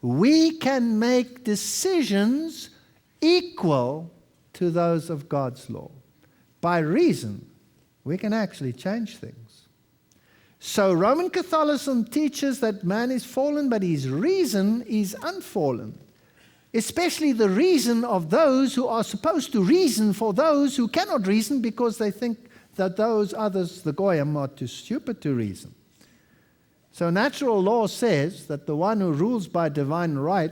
we can make decisions equal to those of God's law. By reason, we can actually change things. So Roman Catholicism teaches that man is fallen, but his reason is unfallen. Especially the reason of those who are supposed to reason for those who cannot reason because they think that those others, the goyim, are too stupid to reason. So natural law says that the one who rules by divine right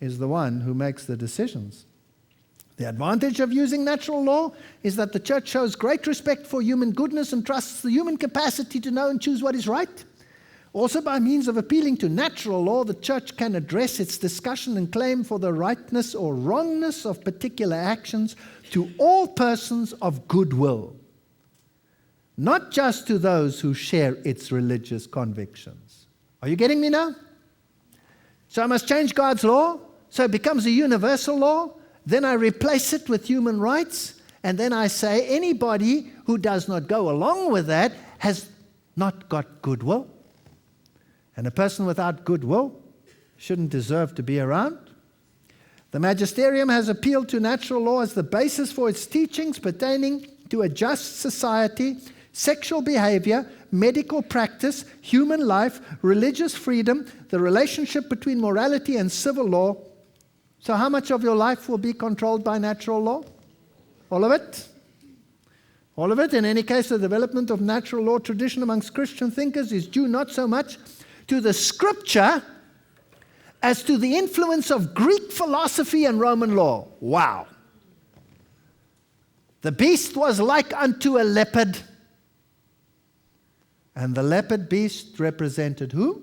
is the one who makes the decisions. The advantage of using natural law is that the Church shows great respect for human goodness and trusts the human capacity to know and choose what is right. Also, by means of appealing to natural law, the Church can address its discussion and claim for the rightness or wrongness of particular actions to all persons of goodwill, not just to those who share its religious convictions. Are you getting me now? So I must change God's law, so it becomes a universal law. Then I replace it with human rights, and then I say anybody who does not go along with that has not got goodwill. And a person without goodwill shouldn't deserve to be around. The magisterium has appealed to natural law as the basis for its teachings pertaining to a just society, sexual behavior, medical practice, human life, religious freedom, the relationship between morality and civil law. So how much of your life will be controlled by natural law? All of it? All of it. In any case, the development of natural law tradition amongst Christian thinkers is due not so much to the Scripture as to the influence of Greek philosophy and Roman law. Wow. The beast was like unto a leopard. And the leopard beast represented who?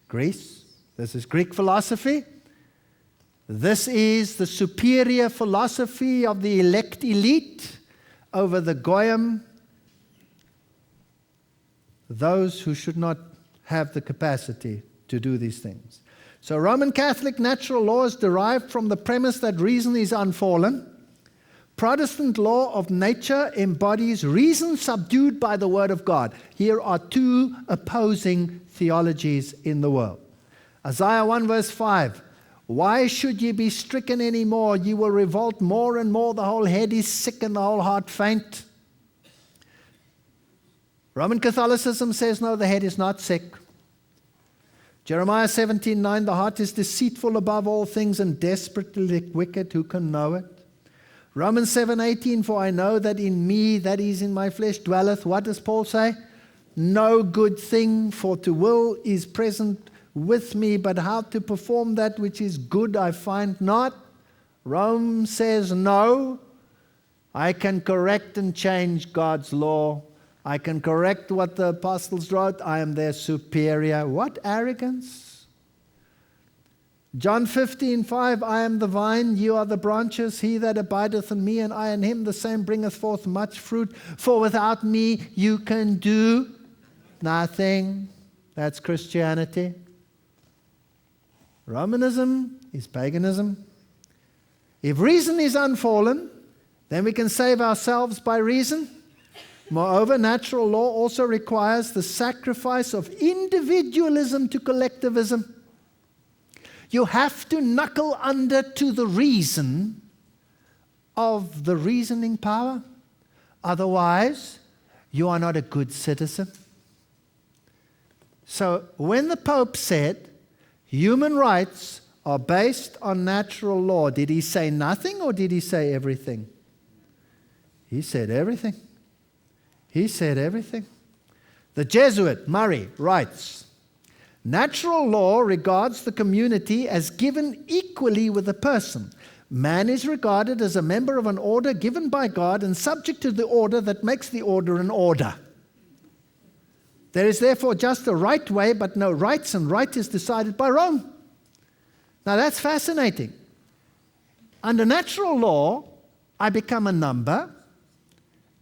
Greece. This is Greek philosophy. This is the superior philosophy of the elect elite over the goyim, those who should not have the capacity to do these things. So Roman Catholic natural law is derived from the premise that reason is unfallen. Protestant law of nature embodies reason subdued by the Word of God. Here are two opposing theologies in the world. Isaiah 1 verse 5. Why should ye be stricken any more? Ye will revolt more and more. The whole head is sick and the whole heart faint. Roman Catholicism says, no, the head is not sick. Jeremiah 17:9, the heart is deceitful above all things and desperately wicked. Who can know it? Romans 7:18, for I know that in me, that is in my flesh, dwelleth, what does Paul say? No good thing, for to will is present with me, but how to perform that which is good I find not. Rome says no. I can correct and change God's law. I can correct what the apostles wrote. I am their superior. What arrogance. John 15:5, I am the vine, you are the branches. He that abideth in me and I in him, the same bringeth forth much fruit. For without me you can do nothing. That's Christianity. Romanism is paganism. If reason is unfallen, then we can save ourselves by reason. Moreover, natural law also requires the sacrifice of individualism to collectivism. You have to knuckle under to the reason of the reasoning power. Otherwise, you are not a good citizen. So when the Pope said human rights are based on natural law, did he say nothing or did he say everything? He said everything. He said everything. The Jesuit Murray writes, natural law regards the community as given equally with the person. Man is regarded as a member of an order given by God and subject to the order that makes the order an order. There is therefore just a right way, but no rights, and right is decided by Rome. Now that's fascinating. Under natural law, I become a number,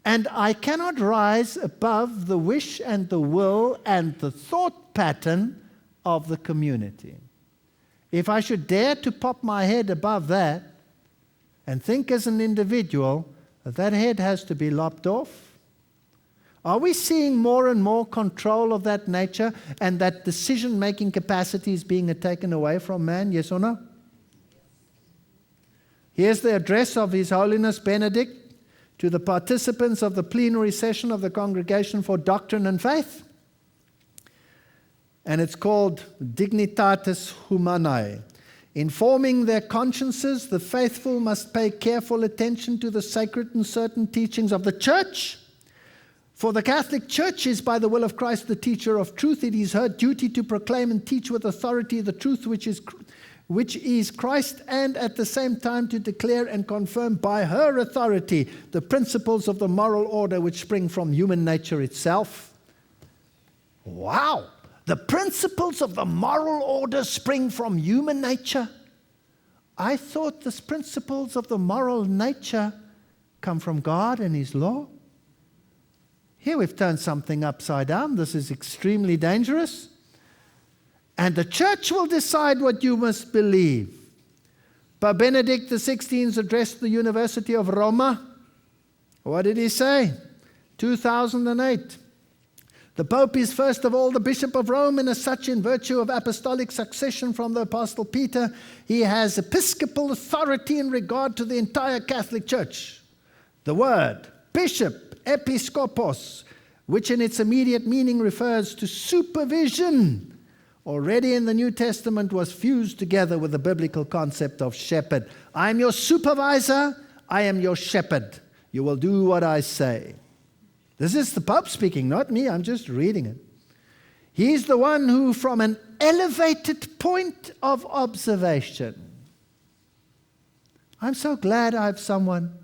and I cannot rise above the wish and the will and the thought pattern of the community. If I should dare to pop my head above that and think as an individual, that head has to be lopped off. Are we seeing more and more control of that nature and that decision-making capacity is being taken away from man, yes or no? Here's the address of His Holiness Benedict to the participants of the plenary session of the Congregation for Doctrine and Faith. And it's called Dignitatis Humanae. Informing their consciences, the faithful must pay careful attention to the sacred and certain teachings of the Church. For the Catholic Church is, by the will of Christ, the teacher of truth. It is her duty to proclaim and teach with authority the truth which is Christ, and at the same time to declare and confirm by her authority the principles of the moral order which spring from human nature itself. Wow! The principles of the moral order spring from human nature. I thought the principles of the moral nature come from God and His law. Here we've turned something upside down. This is extremely dangerous. And the Church will decide what you must believe. Pope Benedict XVI addressed the University of Roma. What did he say? 2008. The Pope is first of all the Bishop of Rome, and as such, in virtue of apostolic succession from the Apostle Peter, he has episcopal authority in regard to the entire Catholic Church. The word bishop, episkopos, which in its immediate meaning refers to supervision, already in the New Testament was fused together with the biblical concept of shepherd. I am your supervisor, I am your shepherd. You will do what I say. This is the Pope speaking, not me. I'm just reading it. He's the one who, from an elevated point of observation, I'm so glad I have someone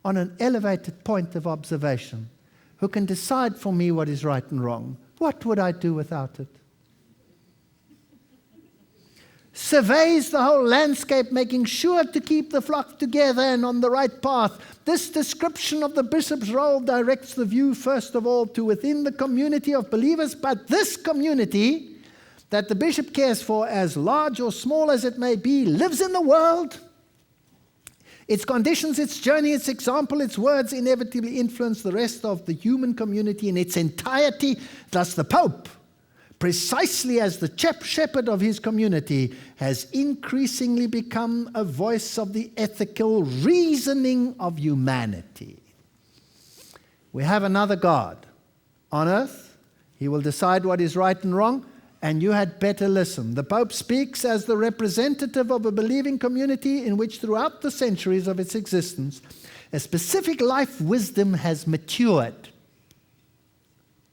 on an elevated point of observation who can decide for me what is right and wrong. What would I do without it? Surveys the whole landscape, making sure to keep the flock together and on the right path. This description of the bishop's role directs the view, first of all, to within the community of believers, but this community that the bishop cares for, as large or small as it may be, lives in the world. Its conditions, its journey, its example, its words inevitably influence the rest of the human community in its entirety. Thus the Pope, precisely as the shepherd of his community, has increasingly become a voice of the ethical reasoning of humanity. We have another God on earth. He will decide what is right and wrong, and you had better listen. The Pope speaks as the representative of a believing community in which throughout the centuries of its existence, a specific life wisdom has matured.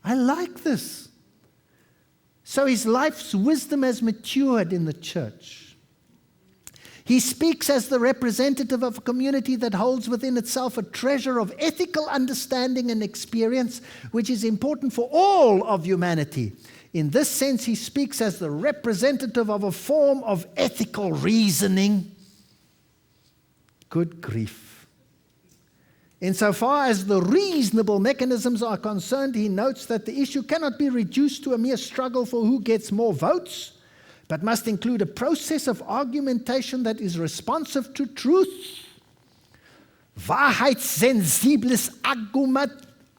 I like this. So his life's wisdom has matured in the church. He speaks as the representative of a community that holds within itself a treasure of ethical understanding and experience, which is important for all of humanity. In this sense, he speaks as the representative of a form of ethical reasoning. Good grief. Insofar as the reasonable mechanisms are concerned, he notes that the issue cannot be reduced to a mere struggle for who gets more votes, but must include a process of argumentation that is responsive to truth. wahrheitssensibles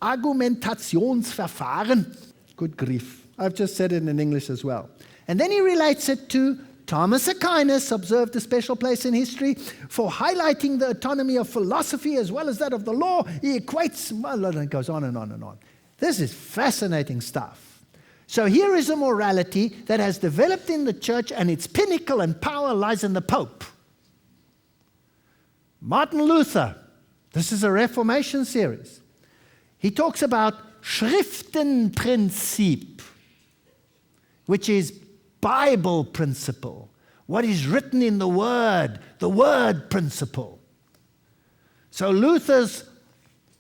Argumentationsverfahren. Good grief. I've just said it in English as well. And then he relates it to Thomas Aquinas, observed a special place in history for highlighting the autonomy of philosophy as well as that of the law. He equates, well, it goes on and on and on. This is fascinating stuff. So here is a morality that has developed in the church, and its pinnacle and power lies in the Pope. Martin Luther, this is a Reformation series. He talks about Schriftenprinzip, which is Bible principle, what is written in the word principle. So Luther's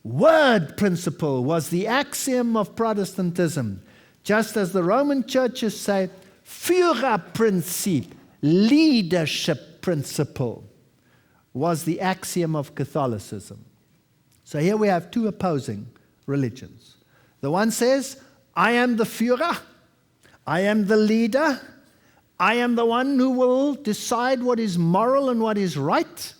word principle was the axiom of Protestantism, just as the Roman churches say Führerprinzip, leadership principle, was the axiom of Catholicism. So here we have two opposing religions. The one says, I am the Führer, I am the leader, I am the one who will decide what is moral and what is right.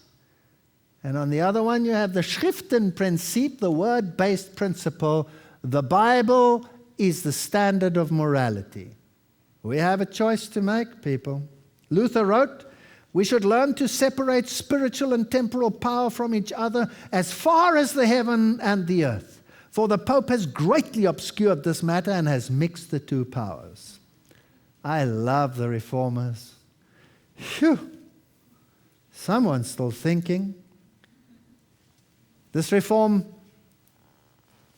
And on the other one, you have the Schriftenprinzip, the word-based principle. The Bible is the standard of morality. We have a choice to make, people. Luther wrote, we should learn to separate spiritual and temporal power from each other as far as the heaven and the earth. For the Pope has greatly obscured this matter and has mixed the two powers. I love the Reformers. Phew! Someone's still thinking. This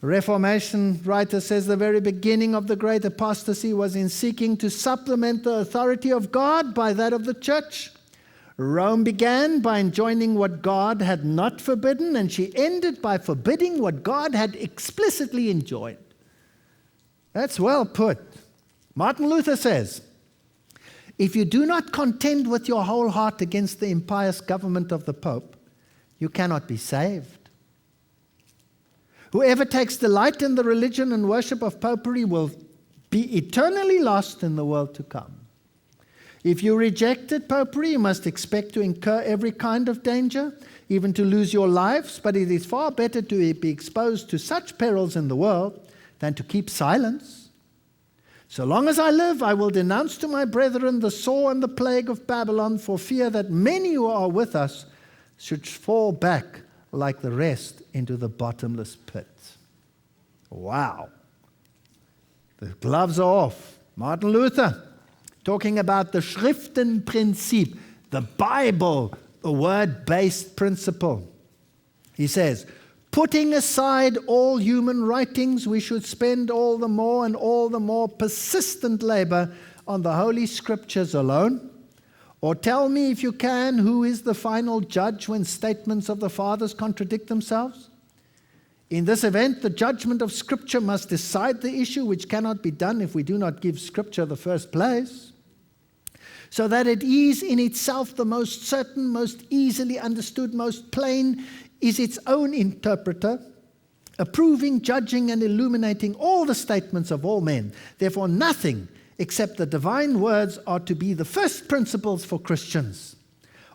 Reformation writer says the very beginning of the great apostasy was in seeking to supplement the authority of God by that of the church. Rome began by enjoining what God had not forbidden, and she ended by forbidding what God had explicitly enjoined. That's well put. Martin Luther says, if you do not contend with your whole heart against the impious government of the Pope, you cannot be saved. Whoever takes delight in the religion and worship of popery will be eternally lost in the world to come. If you rejected popery, you must expect to incur every kind of danger, even to lose your lives, but it is far better to be exposed to such perils in the world than to keep silence. So long as I live, I will denounce to my brethren the sore and the plague of Babylon, for fear that many who are with us should fall back like the rest into the bottomless pit. Wow. The gloves are off. Martin Luther, talking about the Schriftenprinzip, the Bible, a word-based principle. He says, putting aside all human writings, we should spend all the more persistent labor on the Holy Scriptures alone. Or tell me, if you can, who is the final judge when statements of the fathers contradict themselves? In this event, the judgment of Scripture must decide the issue, which cannot be done if we do not give Scripture the first place. So that it is in itself the most certain, most easily understood, most plain, is its own interpreter, approving, judging, and illuminating all the statements of all men. Therefore, nothing except the divine words are to be the first principles for Christians.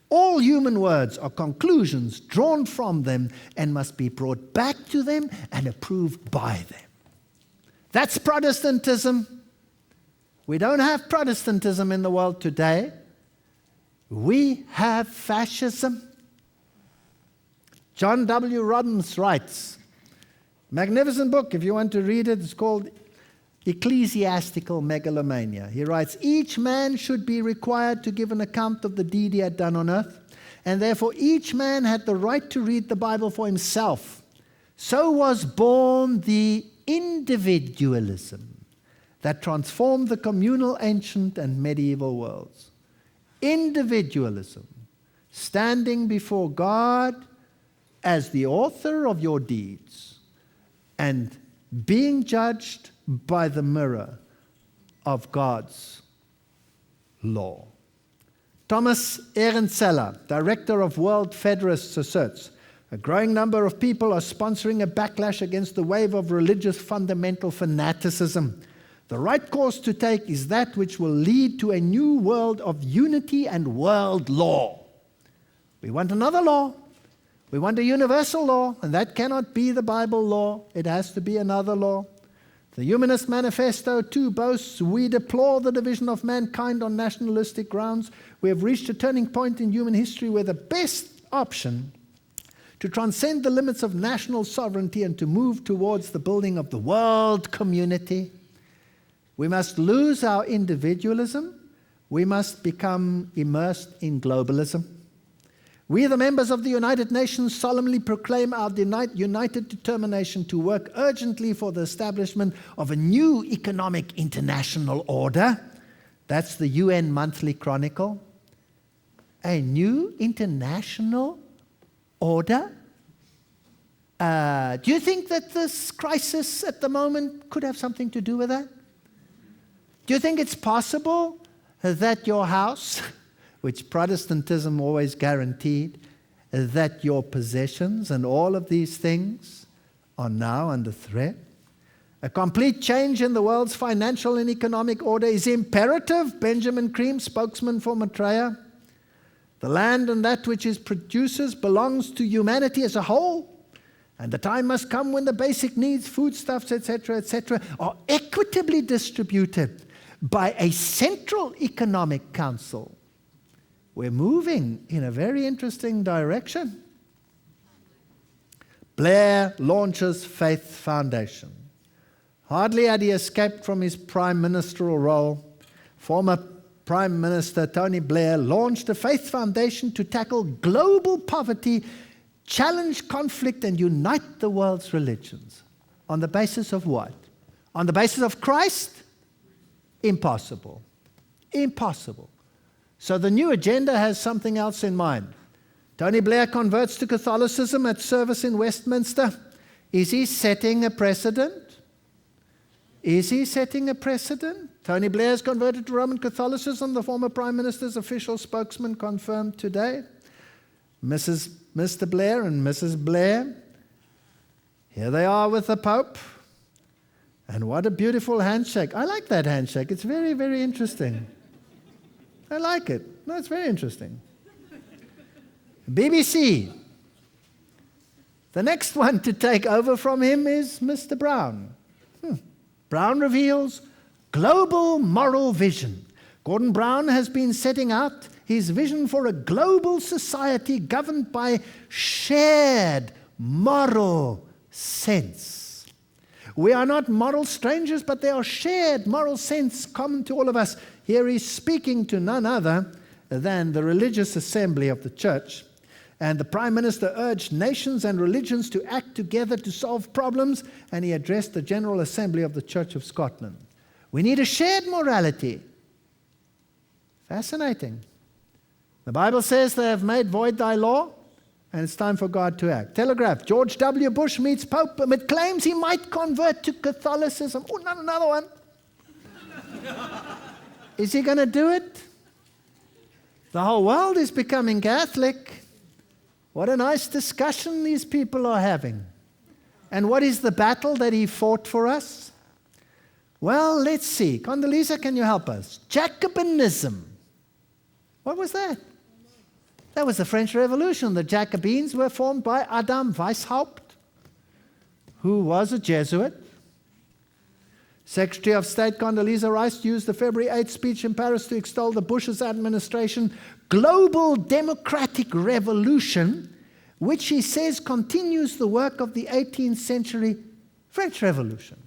All human words are conclusions drawn from them and must be brought back to them and approved by them. That's Protestantism. We don't have Protestantism in the world today. We have fascism. John W. Robbins writes, magnificent book, if you want to read it, it's called Ecclesiastical Megalomania. He writes, each man should be required to give an account of the deed he had done on earth, and therefore each man had the right to read the Bible for himself. So was born the individualism that transformed the communal ancient and medieval worlds. Individualism, standing before God as the author of your deeds and being judged by the mirror of God's law. Thomas Ehrenzeller, director of World Federists, asserts, a growing number of people are sponsoring a backlash against the wave of religious fundamental fanaticism. The right course to take is that which will lead to a new world of unity and world law. We want another law. We want a universal law, and that cannot be the Bible law. It has to be another law. The Humanist Manifesto too boasts, we deplore the division of mankind on nationalistic grounds. We have reached a turning point in human history where the best option to transcend the limits of national sovereignty and to move towards the building of the world community. We must lose our individualism. We must become immersed in globalism. We, the members of the United Nations, solemnly proclaim our united determination to work urgently for the establishment of a new economic international order. That's the UN Monthly Chronicle. A new international order? Do you think that this crisis at the moment could have something to do with that? Do you think it's possible that your house, which Protestantism always guaranteed, that your possessions and all of these things are now under threat? A complete change in the world's financial and economic order is imperative, Benjamin Cream, spokesman for Mithraic. The land and that which it produces belongs to humanity as a whole, and the time must come when the basic needs, foodstuffs, etc., are equitably distributed by a central economic council. We're moving in a very interesting direction. Blair launches Veith Foundation. Hardly had he escaped from his prime ministerial role, former Prime Minister Tony Blair launched a Veith Foundation to tackle global poverty, challenge conflict, and unite the world's religions. On the basis of what? On the basis of Christ? Impossible. Impossible. So the new agenda has something else in mind. Tony Blair converts to Catholicism at service in Westminster. Is he setting a precedent? Is he setting a precedent? Tony Blair has converted to Roman Catholicism, the former Prime Minister's official spokesman confirmed today. Mr. Blair and Mrs. Blair, here they are with the Pope. And what a beautiful handshake. I like that handshake. It's very, very interesting. I like it. No, it's very interesting. BBC. The next one to take over from him is Mr. Brown. Brown reveals global moral vision. Gordon Brown has been setting out his vision for a global society governed by shared moral sense. We are not moral strangers, but there are shared moral sense common to all of us. Here he's speaking to none other than the religious assembly of the church. And the Prime Minister urged nations and religions to act together to solve problems, and he addressed the General Assembly of the Church of Scotland. We need a shared morality. Fascinating. The Bible says they have made void thy law, and it's time for God to act. Telegraph, George W. Bush meets Pope, but claims he might convert to Catholicism. Oh, not another one. Is he going to do it? The whole world is becoming Catholic. What a nice discussion these people are having. And what is the battle that he fought for us? Well, let's see. Condoleezza, can you help us? Jacobinism. What was that? That was the French Revolution. The Jacobins were formed by Adam Weishaupt, who was a Jesuit. Secretary of State Condoleezza Rice used the February 8th speech in Paris to extol the Bush's administration global democratic revolution, which he says continues the work of the 18th century French Revolution.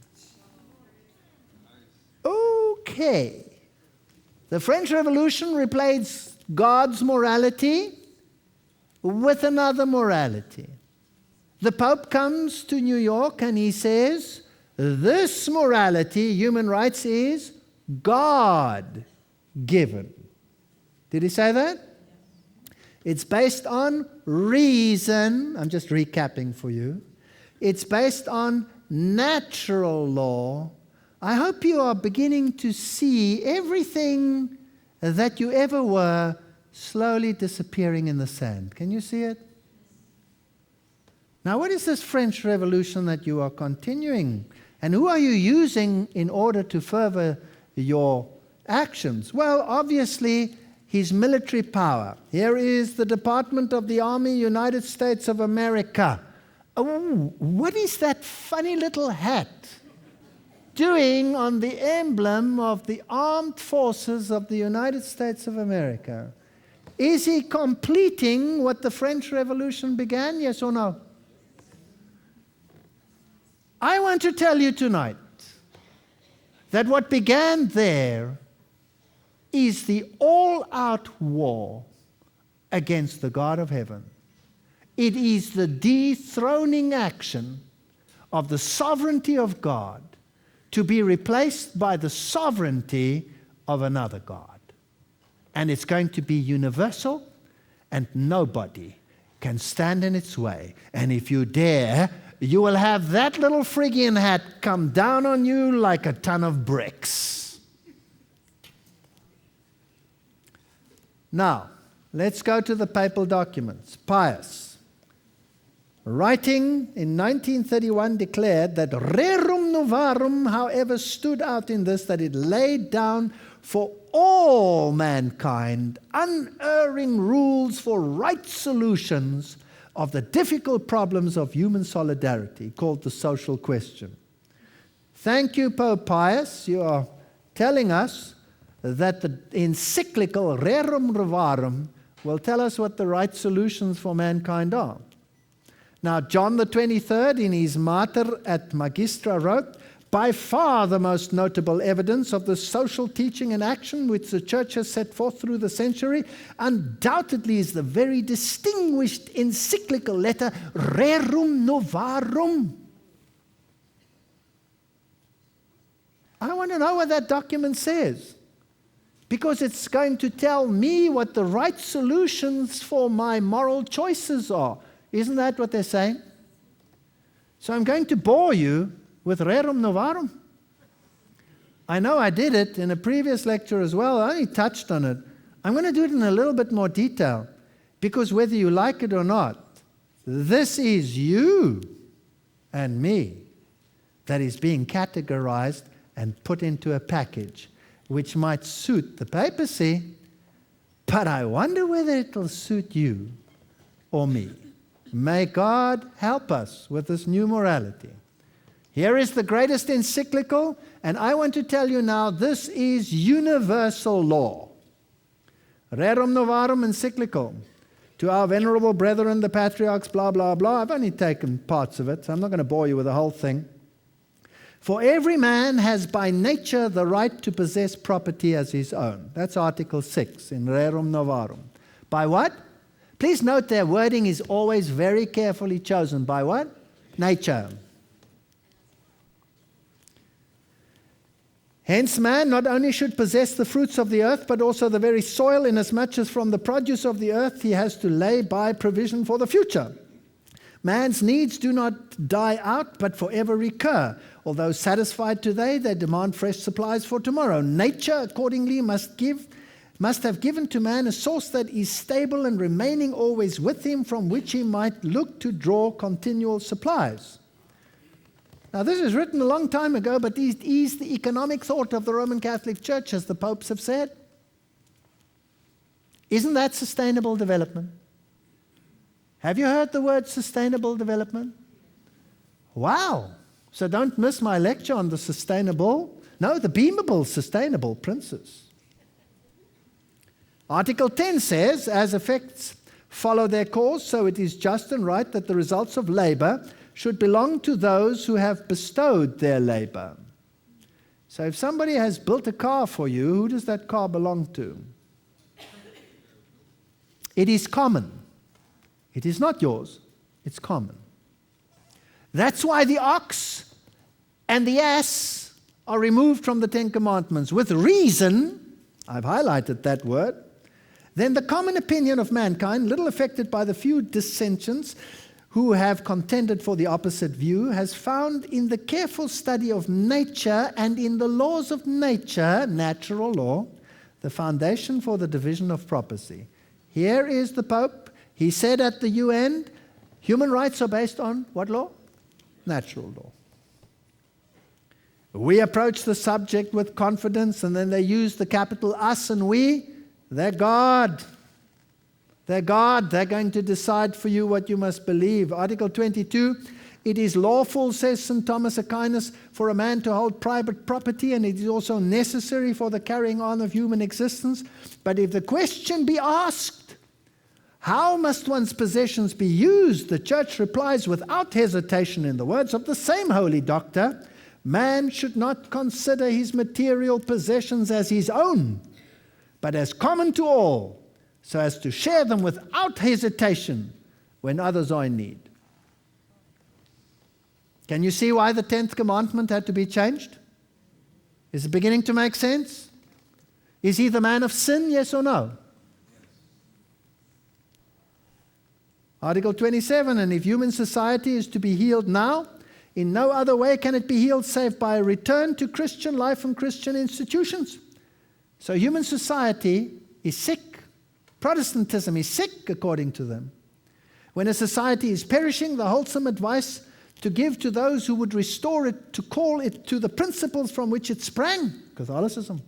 Okay. The French Revolution replaced God's morality with another morality. The Pope comes to New York and he says, this morality, human rights, is God-given. Did he say that? It's based on reason. I'm just recapping for you. It's based on natural law. I hope you are beginning to see everything that you ever were slowly disappearing in the sand. Can you see it? Now, what is this French Revolution that you are continuing? And who are you using in order to further your actions? Well, obviously, his military power. Here is the Department of the Army, United States of America. Oh, what is that funny little hat doing on the emblem of the armed forces of the United States of America? Is he completing what the French Revolution began, yes or no? I want to tell you tonight that what began there is the all-out war against the God of heaven. It is the dethroning action of the sovereignty of God to be replaced by the sovereignty of another God. And it's going to be universal, and nobody can stand in its way. And if you dare, you will have that little Phrygian hat come down on you like a ton of bricks. Now, let's go to the Papal Documents. Pius, writing in 1931, declared that rerum novarum, however, stood out in this, that it laid down for all mankind unerring rules for right solutions of the difficult problems of human solidarity, called the social question. Thank you, Pope Pius. You are telling us that the encyclical Rerum Novarum will tell us what the right solutions for mankind are. Now, John the 23rd, in his Mater et Magistra, wrote, by far the most notable evidence of the social teaching and action which the Church has set forth through the century undoubtedly is the very distinguished encyclical letter Rerum Novarum. I want to know what that document says, because it's going to tell me what the right solutions for my moral choices are. Isn't that what they're saying? So I'm going to bore you with Rerum Novarum. I know I did it in a previous lecture as well. I only touched on it. I'm going to do it in a little bit more detail, because whether you like it or not, this is you and me that is being categorized and put into a package which might suit the papacy, but I wonder whether it will suit you or me. May God help us with this new morality. Here is the greatest encyclical, and I want to tell you now, this is universal law. Rerum Novarum encyclical. To our venerable brethren, the patriarchs, blah, blah, blah. I've only taken parts of it, so I'm not going to bore you with the whole thing. For every man has by nature the right to possess property as his own. That's Article 6 in Rerum Novarum. By what? Please note their wording is always very carefully chosen. By what? Nature. Hence man not only should possess the fruits of the earth, but also the very soil, inasmuch as from the produce of the earth he has to lay by provision for the future. Man's needs do not die out, but forever recur. Although satisfied today, they demand fresh supplies for tomorrow. Nature, accordingly, must have given to man a source that is stable and remaining always with him, from which he might look to draw continual supplies. Now, this is written a long time ago, but it is the economic thought of the Roman Catholic Church, as the popes have said. Isn't that sustainable development? Have you heard the word sustainable development? Wow. So don't miss my lecture on the the beamable sustainable princes. Article 10 says, as effects follow their course, so it is just and right that the results of labor should belong to those who have bestowed their labor. So if somebody has built a car for you, who does that car belong to? It is common. It is not yours. It's common. That's why the ox and the ass are removed from the Ten Commandments. With reason, I've highlighted that word, then the common opinion of mankind, little affected by the few dissensions who have contended for the opposite view, has found in the careful study of nature and in the laws of nature, natural law, the foundation for the division of property. Here is the Pope. He said at the UN, human rights are based on what law? Natural law. We approach the subject with confidence, and then they use the capital us and we. They're God. They're God. They're going to decide for you what you must believe. Article 22, it is lawful, says St. Thomas Aquinas, for a man to hold private property, and it is also necessary for the carrying on of human existence. But if the question be asked, how must one's possessions be used? The Church replies without hesitation in the words of the same holy doctor, man should not consider his material possessions as his own, but as common to all, so as to share them without hesitation when others are in need. Can you see why the 10th commandment had to be changed? Is it beginning to make sense? Is he the man of sin, yes or no? Article 27, and if human society is to be healed now, in no other way can it be healed save by a return to Christian life and Christian institutions. So human society is sick. Protestantism is sick, according to them. When a society is perishing, the wholesome advice to give to those who would restore it, to call it to the principles from which it sprang, Catholicism.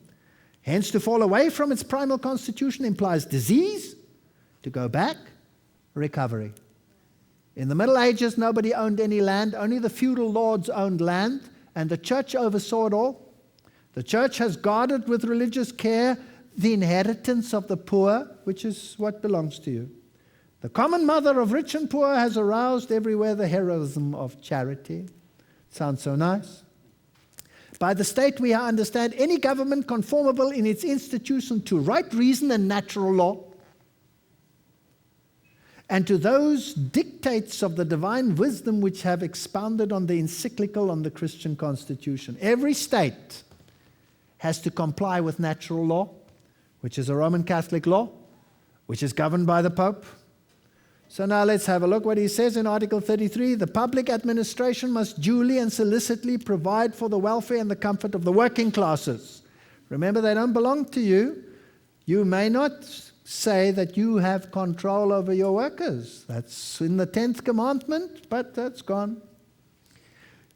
Hence, to fall away from its primal constitution implies disease, to go back, recovery. In the Middle Ages, nobody owned any land, only the feudal lords owned land, and the Church oversaw it all. The Church has guarded with religious care the inheritance of the poor, which is what belongs to you. The common mother of rich and poor has aroused everywhere the heroism of charity. Sounds so nice. By the state we understand any government conformable in its institution to right reason and natural law, and to those dictates of the divine wisdom which have expounded on the encyclical on the Christian constitution. Every state has to comply with natural law, which is a Roman Catholic law, which is governed by the Pope. So now let's have a look what he says in Article 33. The public administration must duly and solicitly provide for the welfare and the comfort of the working classes. Remember, they don't belong to you. You may not say that you have control over your workers. That's in the 10th commandment, but that's gone.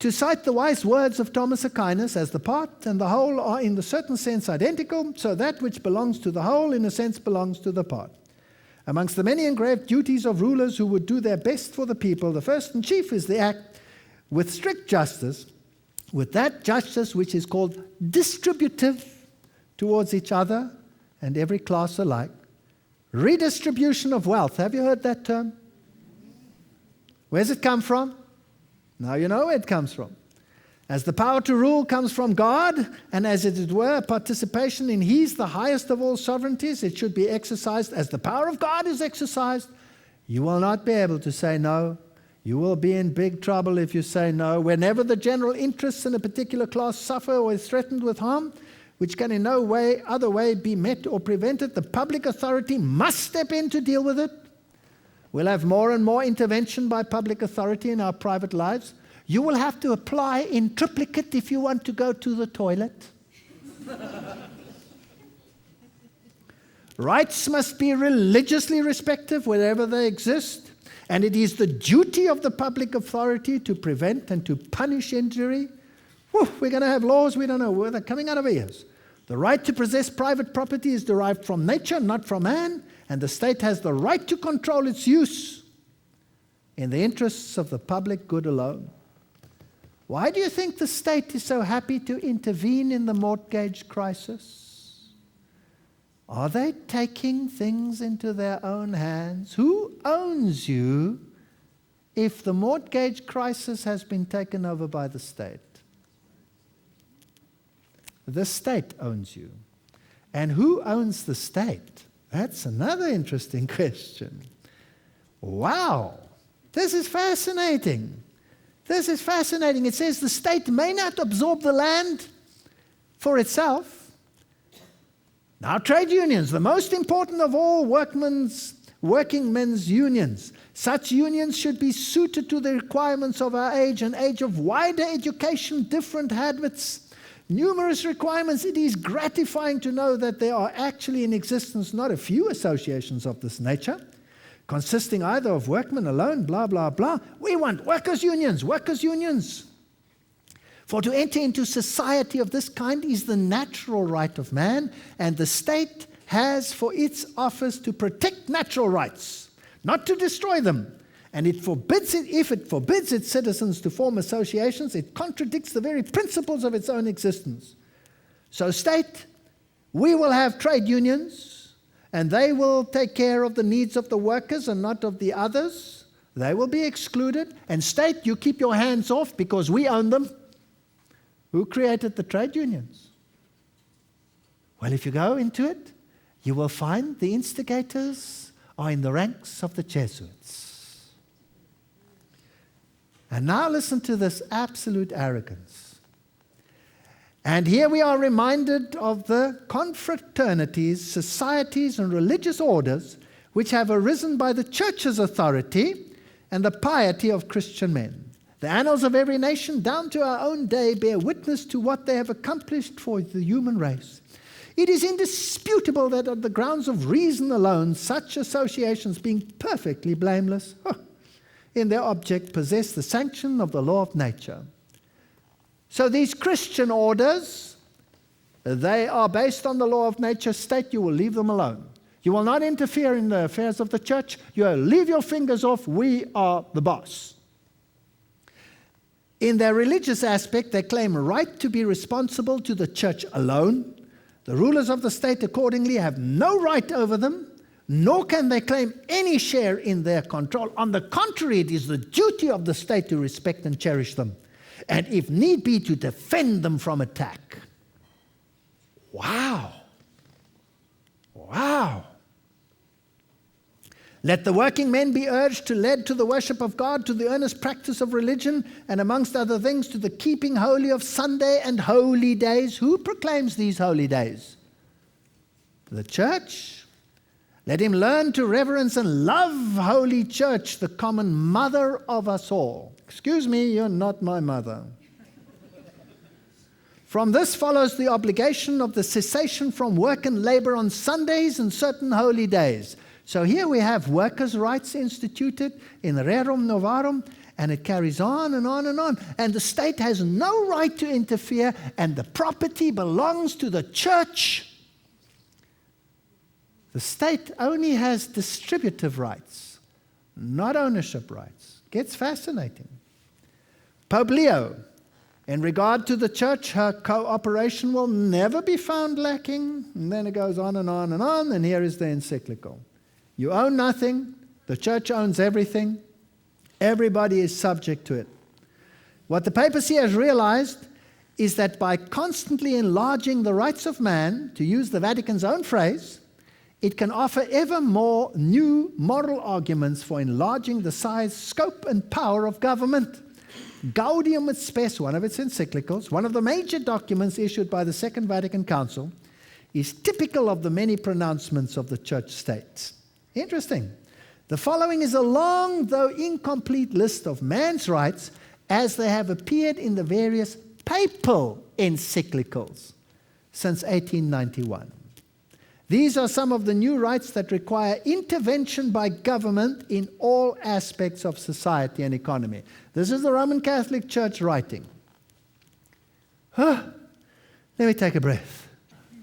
To cite the wise words of Thomas Aquinas, as the part and the whole are in a certain sense identical, so that which belongs to the whole in a sense belongs to the part. Amongst the many engraved duties of rulers who would do their best for the people, the first and chief is the act with strict justice, with that justice which is called distributive towards each other and every class alike. Redistribution of wealth. Have you heard that term? Where's it come from? Now you know where it comes from. As the power to rule comes from God, and as it were, participation in His, the highest of all sovereignties, it should be exercised as the power of God is exercised. You will not be able to say no. You will be in big trouble if you say no. Whenever the general interests in a particular class suffer or is threatened with harm, which can in no other way be met or prevented, the public authority must step in to deal with it. We'll have more and more intervention by public authority in our private lives. You will have to apply in triplicate if you want to go to the toilet. Rights must be religiously respected wherever they exist, and it is the duty of the public authority to prevent and to punish injury. We're going to have laws we don't know where they're coming out of ears. The right to possess private property is derived from nature, not from man, and the state has the right to control its use in the interests of the public good alone. Why do you think the state is so happy to intervene in the mortgage crisis? Are they taking things into their own hands? Who owns you if the mortgage crisis has been taken over by the state? The state owns you. And who owns the state? That's another interesting question. Wow, this is fascinating. This is fascinating. It says the state may not absorb the land for itself. Now, trade unions, the most important of all working men's unions. Such unions should be suited to the requirements of our age, an age of wider education, different habits, numerous requirements. It is gratifying to know that there are actually in existence not a few associations of this nature, consisting either of workmen alone, blah, blah, blah. We want workers' unions, workers' unions. For to enter into society of this kind is the natural right of man, and the state has for its office to protect natural rights, not to destroy them. And if it forbids its citizens to form associations, it contradicts the very principles of its own existence. So state, we will have trade unions, and they will take care of the needs of the workers and not of the others. They will be excluded. And state, you keep your hands off because we own them. Who created the trade unions? Well, if you go into it, you will find the instigators are in the ranks of the Jesuits. And now listen to this absolute arrogance. And here we are reminded of the confraternities, societies, and religious orders which have arisen by the church's authority and the piety of Christian men. The annals of every nation, down to our own day, bear witness to what they have accomplished for the human race. It is indisputable that on the grounds of reason alone, such associations, being perfectly blameless, in their object, possess the sanction of the law of nature. So these Christian orders, they are based on the law of nature. State, you will leave them alone. You will not interfere in the affairs of the church. You will leave your fingers off. We are the boss. In their religious aspect, they claim a right to be responsible to the church alone. The rulers of the state, accordingly, have no right over them, nor can they claim any share in their control. On the contrary, it is the duty of the state to respect and cherish them, and if need be, to defend them from attack. Wow. Wow. Let the working men be urged to lead to the worship of God, to the earnest practice of religion, and amongst other things, to the keeping holy of Sunday and holy days. Who proclaims these holy days? The church. Let him learn to reverence and love Holy Church, the common mother of us all. Excuse me, you're not my mother. From this follows the obligation of the cessation from work and labor on Sundays and certain holy days. So here we have workers' rights instituted in Rerum Novarum, and it carries on and on and on. And the state has no right to interfere, and the property belongs to the church. The state only has distributive rights, not ownership rights. Gets fascinating. Pope Leo, in regard to the church, her cooperation will never be found lacking. And then it goes on and on and on, and here is the encyclical. You own nothing, the church owns everything, everybody is subject to it. What the papacy has realized is that by constantly enlarging the rights of man, to use the Vatican's own phrase, it can offer ever more new moral arguments for enlarging the size, scope, and power of government. Gaudium et Spes, one of its encyclicals, one of the major documents issued by the Second Vatican Council, is typical of the many pronouncements of the church states. Interesting. The following is a long, though incomplete, list of man's rights as they have appeared in the various papal encyclicals since 1891. These are some of the new rights that require intervention by government in all aspects of society and economy. This is the Roman Catholic Church writing. Let me take a breath.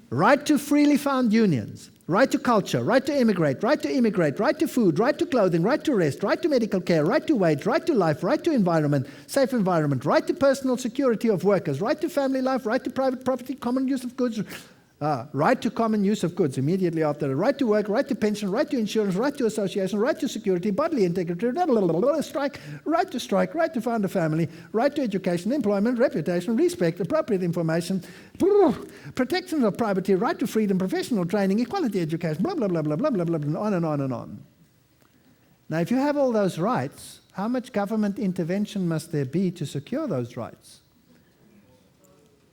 Right to freely found unions. Right to culture, right to immigrate, right to food, right to clothing, right to rest, right to medical care, right to wage, right to life, right to environment, safe environment, right to personal security of workers, right to family life, right to private property, common use of goods, right to common use of goods immediately after the right to work, right to pension, right to insurance, right to association, right to security, bodily integrity, right to found a family, right to education, employment, reputation, respect, appropriate information, protection of privacy, right to freedom, professional training, equality education, blah, blah, blah, blah, blah, blah, blah, blah, on and on and on. Now, if you have all those rights, how much government intervention must there be to secure those rights?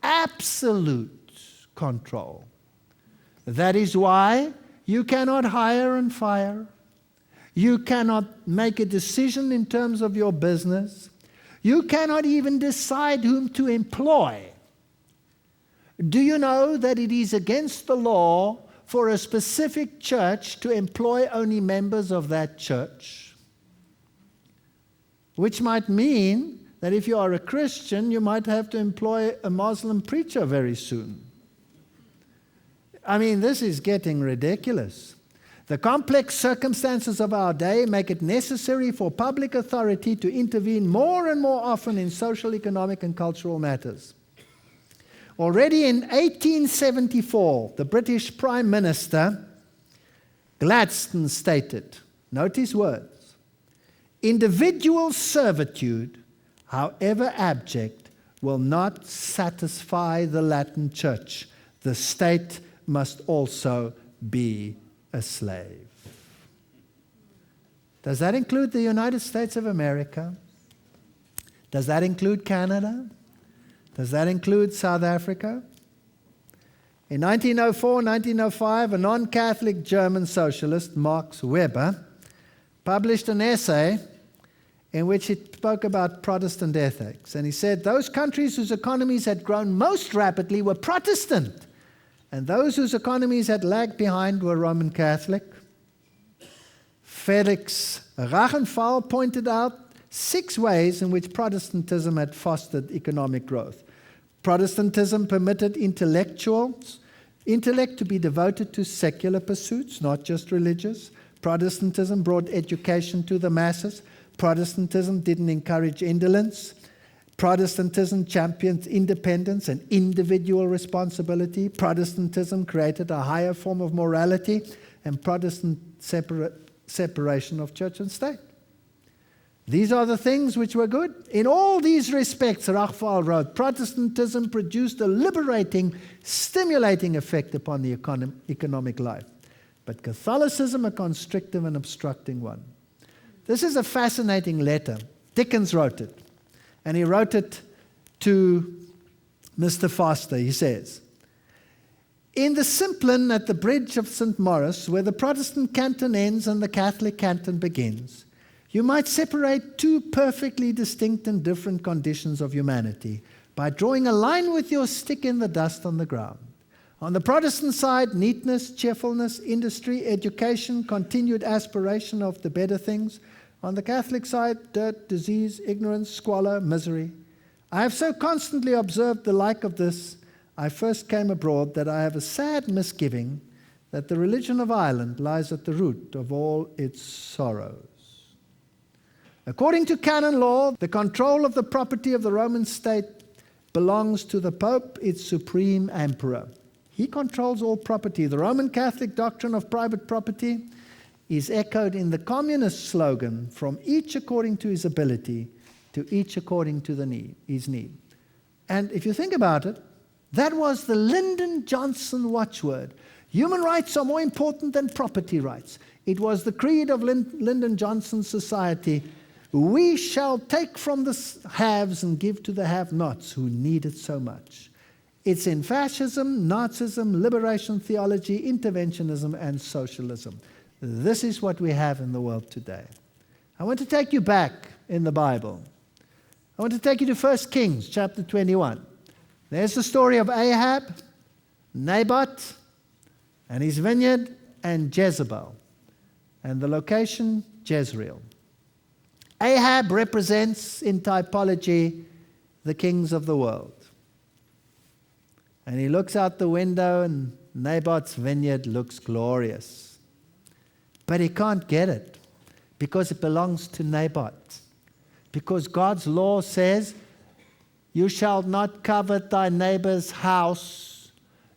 Absolute control. That is why you cannot hire and fire. You cannot make a decision in terms of your business. You cannot even decide whom to employ. Do you know that it is against the law for a specific church to employ only members of that church? Which might mean that if you are a Christian, you might have to employ a Muslim preacher very soon. I mean, this is getting ridiculous. The complex circumstances of our day make it necessary for public authority to intervene more and more often in social, economic, and cultural matters. Already in 1874, the British Prime Minister Gladstone stated, note his words, "Individual servitude, however abject, will not satisfy the Latin Church. The state must also be a slave." Does that include the United States of America? Does that include Canada? Does that include South Africa? In 1904 and 1905, a non-Catholic German socialist, Max Weber, published an essay in which he spoke about Protestant ethics. And he said those countries whose economies had grown most rapidly were Protestant, and those whose economies had lagged behind were Roman Catholic. Felix Rachenfall pointed out 6 ways in which Protestantism had fostered economic growth. Protestantism permitted intellect to be devoted to secular pursuits, not just religious. Protestantism brought education to the masses. Protestantism didn't encourage indolence. Protestantism championed independence and individual responsibility. Protestantism created a higher form of morality, and Protestant separation of church and state. These are the things which were good. In all these respects, Rachfal wrote, Protestantism produced a liberating, stimulating effect upon the economic life, but Catholicism a constrictive and obstructing one. This is a fascinating letter. Dickens wrote it, and he wrote it to Mr. Foster. He says, "In the Simplon at the bridge of St. Maurice, where the Protestant canton ends and the Catholic canton begins, you might separate 2 perfectly distinct and different conditions of humanity by drawing a line with your stick in the dust on the ground. On the Protestant side, neatness, cheerfulness, industry, education, continued aspiration of the better things. On the Catholic side, dirt, disease, ignorance, squalor, misery. I have so constantly observed the like of this, I first came abroad, that I have a sad misgiving that the religion of Ireland lies at the root of all its sorrows. According to canon law, the control of the property of the Roman state belongs to the Pope, its supreme emperor. He controls all property. The Roman Catholic doctrine of private property is echoed in the communist slogan, from each according to his ability, to each according to his need. And if you think about it, that was the Lyndon Johnson watchword. Human rights are more important than property rights. It was the creed of Lyndon Johnson's society. We shall take from the haves and give to the have-nots who need it so much. It's in fascism, Nazism, liberation theology, interventionism, and socialism. This is what we have in the world today. I want to take you back in the Bible. I want to take you to 1 Kings chapter 21. There's the story of Ahab, Naboth, and his vineyard, and Jezebel. And the location, Jezreel. Ahab represents, in typology, the kings of the world. And he looks out the window, and Naboth's vineyard looks glorious. But he can't get it, because it belongs to Naboth. Because God's law says, you shall not covet thy neighbor's house.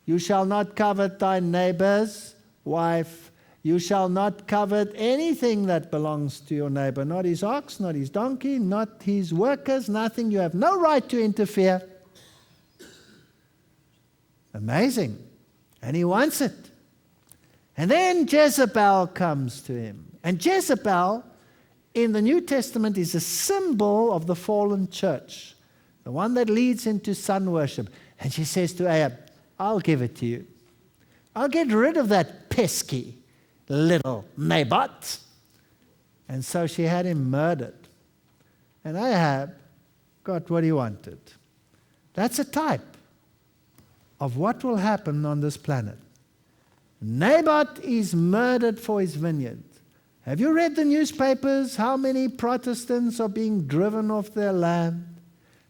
You shall not covet thy neighbor's wife. You shall not covet anything that belongs to your neighbor. Not his ox, not his donkey, not his workers, nothing. You have no right to interfere. Amazing. And he wants it. And then Jezebel comes to him. And Jezebel, in the New Testament, is a symbol of the fallen church. The one that leads into sun worship. And she says to Ahab, I'll give it to you. I'll get rid of that pesky little Naboth. And so she had him murdered. And Ahab got what he wanted. That's a type of what will happen on this planet. Naboth is murdered for his vineyard. Have you read the newspapers? How many Protestants are being driven off their land?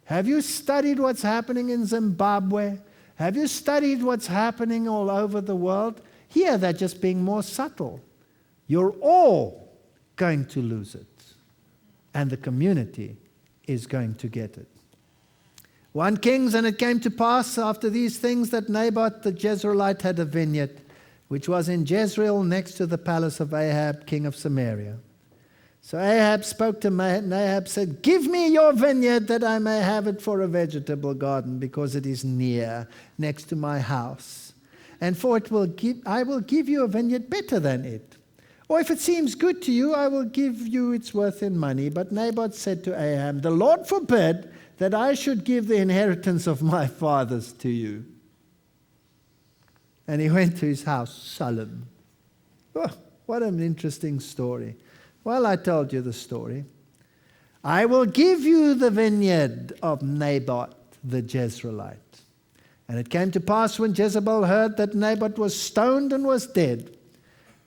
Have you studied what's happening in Zimbabwe? Have you studied what's happening all over the world? Here they're just being more subtle. You're all going to lose it. And the community is going to get it. 1 Kings, and it came to pass after these things that Naboth the Jezreelite had a vineyard, which was in Jezreel next to the palace of Ahab, king of Samaria. So Ahab spoke to Nahab, said, "Give me your vineyard that I may have it for a vegetable garden, because it is next to my house. And I will give you a vineyard better than it. Or if it seems good to you, I will give you its worth in money." But Naboth said to Ahab, "The Lord forbid that I should give the inheritance of my fathers to you." And he went to his house sullen. Oh, what an interesting story. Well, I told you the story. "I will give you the vineyard of Naboth the Jezreelite." And it came to pass when Jezebel heard that Naboth was stoned and was dead,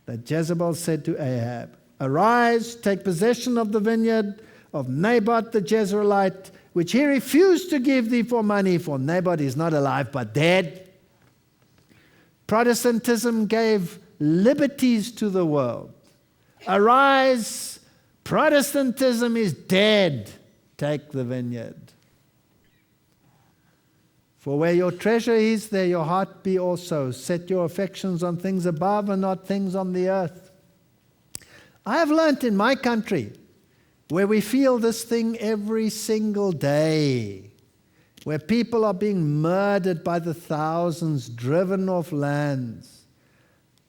that Jezebel said to Ahab, "Arise, take possession of the vineyard of Naboth the Jezreelite, which he refused to give thee for money, for Naboth is not alive but dead." Protestantism gave liberties to the world. Arise, Protestantism is dead. Take the vineyard. For where your treasure is, there your heart be also. Set your affections on things above and not things on the earth. I have learnt in my country, where we feel this thing every single day, where people are being murdered by the thousands, driven off lands,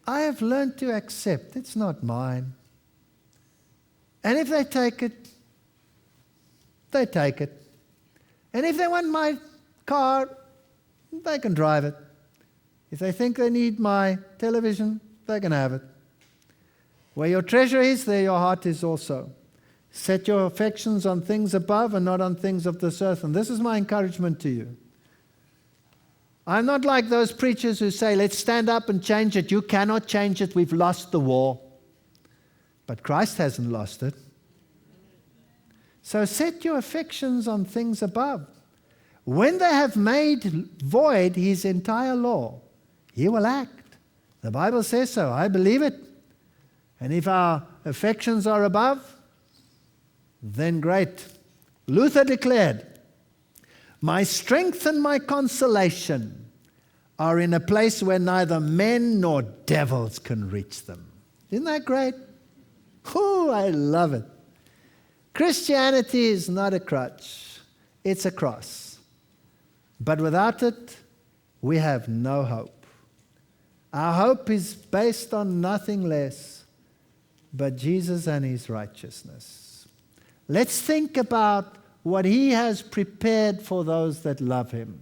I have learned to accept it's not mine. And if they take it, they take it. And if they want my car, they can drive it. If they think they need my television, they can have it. Where your treasure is, there your heart is also. Set your affections on things above and not on things of this earth. And this is my encouragement to you. I'm not like those preachers who say, let's stand up and change it. You cannot change it. We've lost the war. But Christ hasn't lost it. So set your affections on things above. When they have made void his entire law, he will act. The Bible says so. I believe it. And if our affections are above, then great. Luther declared, "My strength and my consolation are in a place where neither men nor devils can reach them." Isn't that great? Oh, I love it. Christianity is not a crutch. It's a cross. But without it, we have no hope. Our hope is based on nothing less but Jesus and his righteousness. Let's think about what he has prepared for those that love him.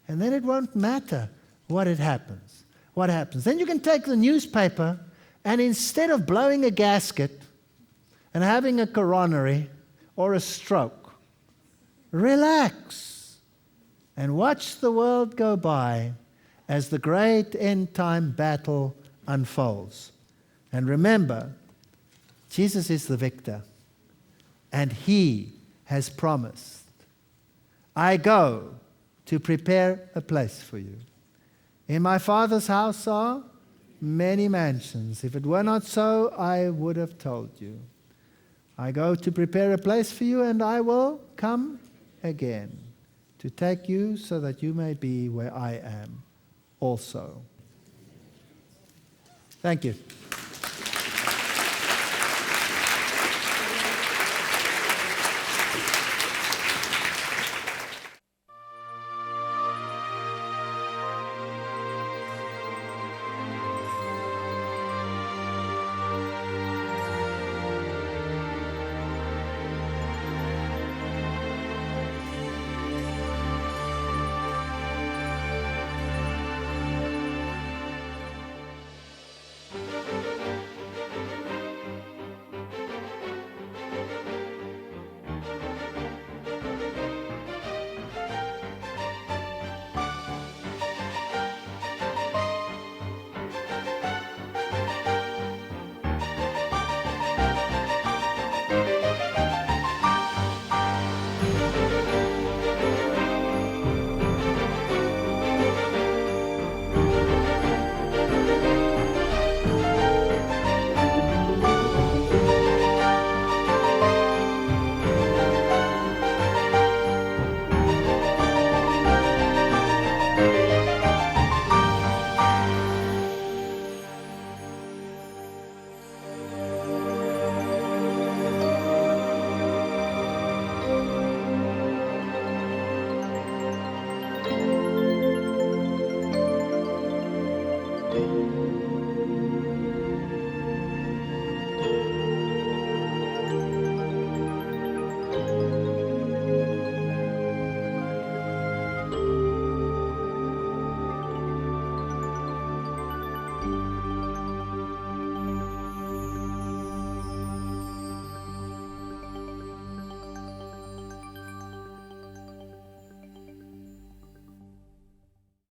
And then it won't matter what happens. Then you can take the newspaper, and instead of blowing a gasket and having a coronary or a stroke, relax and watch the world go by as the great end-time battle unfolds. And remember, Jesus is the victor. And he has promised, "I go to prepare a place for you. In my Father's house are many mansions. If it were not so, I would have told you. I go to prepare a place for you, and I will come again to take you so that you may be where I am also." Thank you.